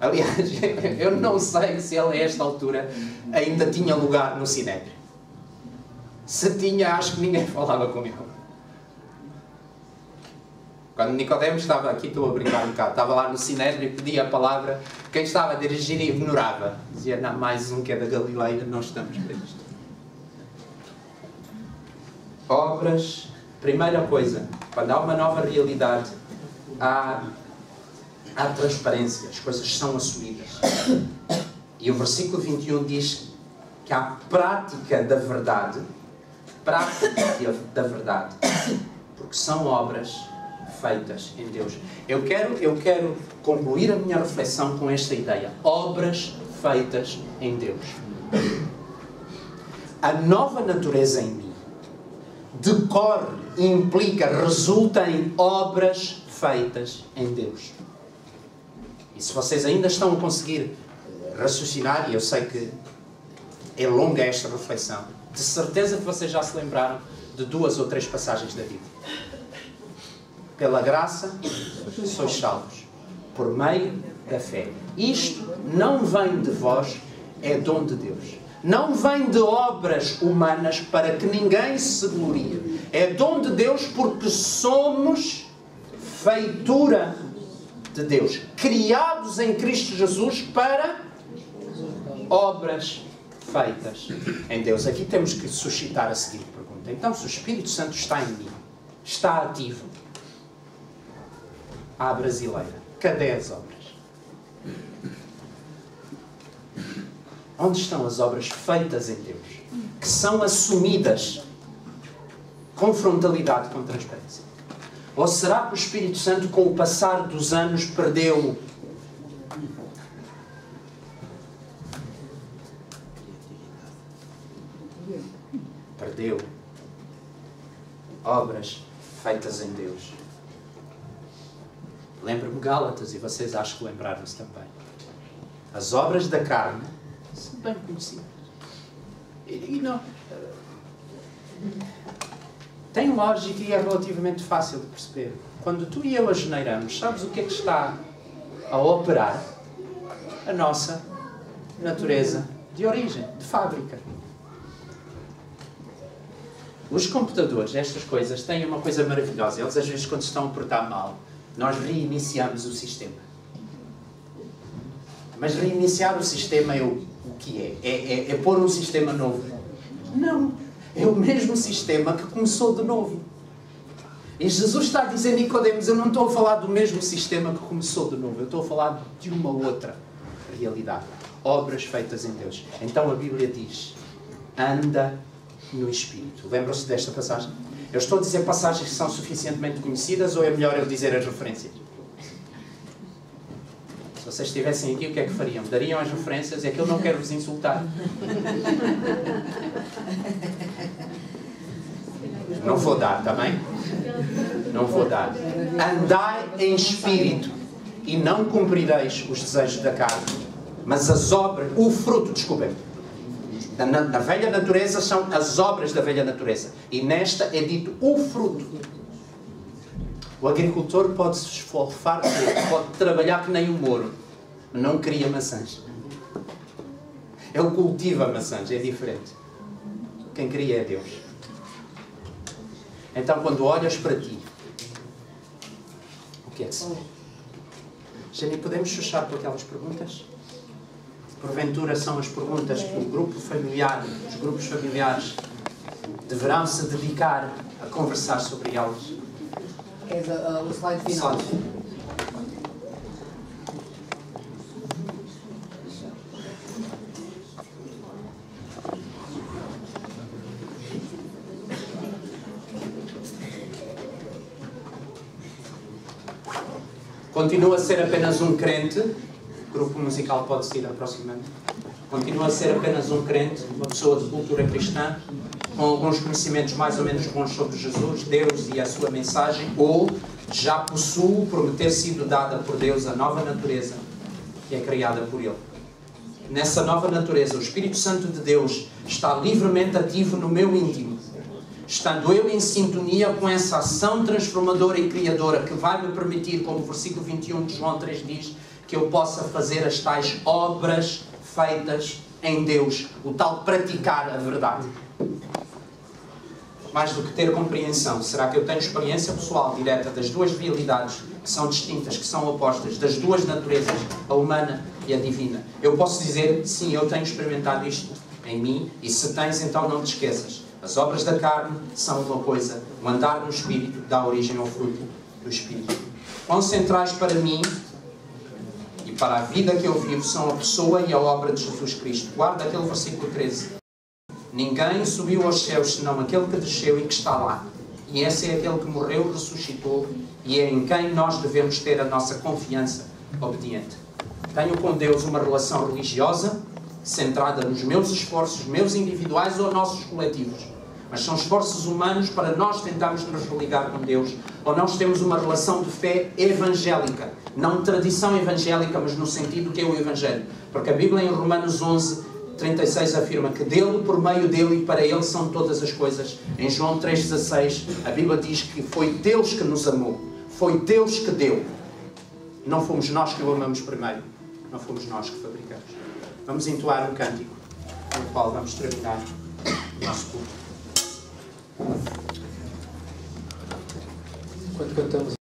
Aliás, eu não sei se ele a esta altura ainda tinha lugar no Sinédrio. Se tinha, acho que ninguém falava com ele. Quando Nicodemos estava aqui, estou a brincar um bocado, estava lá no Sinédrio e pedia a palavra, quem estava a dirigir ignorava. Dizia: não, mais um que é da Galileia, não estamos para isto. Obras, primeira coisa, quando há uma nova realidade, há transparência, as coisas são assumidas. E o versículo 21 diz que há prática da verdade, porque são obras feitas em Deus. Eu quero concluir a minha reflexão com esta ideia: obras feitas em Deus. A nova natureza em mim decorre, implica, resulta em obras feitas em Deus. E se vocês ainda estão a conseguir raciocinar, e eu sei que é longa esta reflexão, de certeza que vocês já se lembraram de 2 ou 3 passagens da Bíblia. Pela graça sois salvos, por meio da fé. Isto não vem de vós, é dom de Deus. Não vem de obras humanas para que ninguém se glorie. É dom de Deus porque somos feitura de Deus, criados em Cristo Jesus para obras feitas em Deus. Aqui temos que suscitar a seguinte pergunta: então, se o Espírito Santo está em mim, está ativo, à brasileira, cadê as obras? Onde estão as obras feitas em Deus, que são assumidas com frontalidade, com transparência? Ou será que o Espírito Santo, com o passar dos anos, perdeu obras feitas em Deus? Lembro-me Gálatas, e vocês acho que lembraram-se também. As obras da carne são bem conhecidas. E não... tem lógica e é relativamente fácil de perceber. Quando tu e eu a geneiramos, sabes o que é que está a operar? A nossa natureza de origem, de fábrica. Os computadores, estas coisas, têm uma coisa maravilhosa. Eles, às vezes, quando estão a portar mal, nós reiniciamos o sistema. Mas reiniciar o sistema é o que é? É pôr um sistema novo? Não. É o mesmo sistema que começou de novo. E Jesus está a dizer, Nicodemos, eu não estou a falar do mesmo sistema que começou de novo. Eu estou a falar de uma outra realidade. Obras feitas em Deus. Então a Bíblia diz, anda no Espírito. Lembram-se desta passagem? Eu estou a dizer passagens que são suficientemente conhecidas ou é melhor eu dizer as referências? Se vocês estivessem aqui, o que é que fariam? Dariam as referências? É que eu não quero vos insultar. Não vou dar, está bem? Não vou dar. Andai em espírito e não cumprireis os desejos da carne, mas as obras, o fruto, desculpem. Na velha natureza são as obras da velha natureza. E nesta é dito o fruto. O agricultor pode se esforçar, pode trabalhar que nem um moro, mas não cria maçãs. Ele cultiva maçãs, é diferente. Quem cria é Deus. Então, quando olhas para ti, o que é que se vê? Jenny, podemos fechar por aquelas perguntas? Porventura são as perguntas que o grupo familiar, os grupos familiares deverão se dedicar a conversar sobre elas. Queres o slide final? Continua a ser apenas um crente. O grupo musical pode-se ir aproximando. Continua a ser apenas um crente, uma pessoa de cultura cristã, com alguns conhecimentos mais ou menos bons sobre Jesus, Deus e a sua mensagem, ou já possui, por me ter sido dada por Deus, a nova natureza que é criada por Ele. Nessa nova natureza, o Espírito Santo de Deus está livremente ativo no meu íntimo, estando eu em sintonia com essa ação transformadora e criadora que vai me permitir, como o versículo 21 de João 3 diz, que eu possa fazer as tais obras feitas em Deus, o tal praticar a verdade. Mais do que ter compreensão, será que eu tenho experiência pessoal direta das duas realidades que são distintas, que são opostas, das duas naturezas, a humana e a divina? Eu posso dizer, sim, eu tenho experimentado isto em mim, e se tens, então não te esqueças. As obras da carne são uma coisa, o andar no Espírito dá origem ao fruto do Espírito. Quão centrais para mim e para a vida que eu vivo são a pessoa e a obra de Jesus Cristo. Guarda aquele versículo 13. Ninguém subiu aos céus senão aquele que desceu e que está lá. E esse é aquele que morreu e ressuscitou e é em quem nós devemos ter a nossa confiança obediente. Tenho com Deus uma relação religiosa centrada nos meus esforços, meus individuais ou nossos coletivos. Mas são esforços humanos para nós tentarmos nos religar com Deus. Ou nós temos uma relação de fé evangélica. Não tradição evangélica, mas no sentido que é o Evangelho. Porque a Bíblia em Romanos 11:36 afirma que dele, por meio dele e para ele são todas as coisas. Em João 3:16 a Bíblia diz que foi Deus que nos amou. Foi Deus que deu. Não fomos nós que o amamos primeiro. Não fomos nós que fabricamos. Vamos entoar um cântico, com o qual vamos terminar o nosso culto. Quando cantamos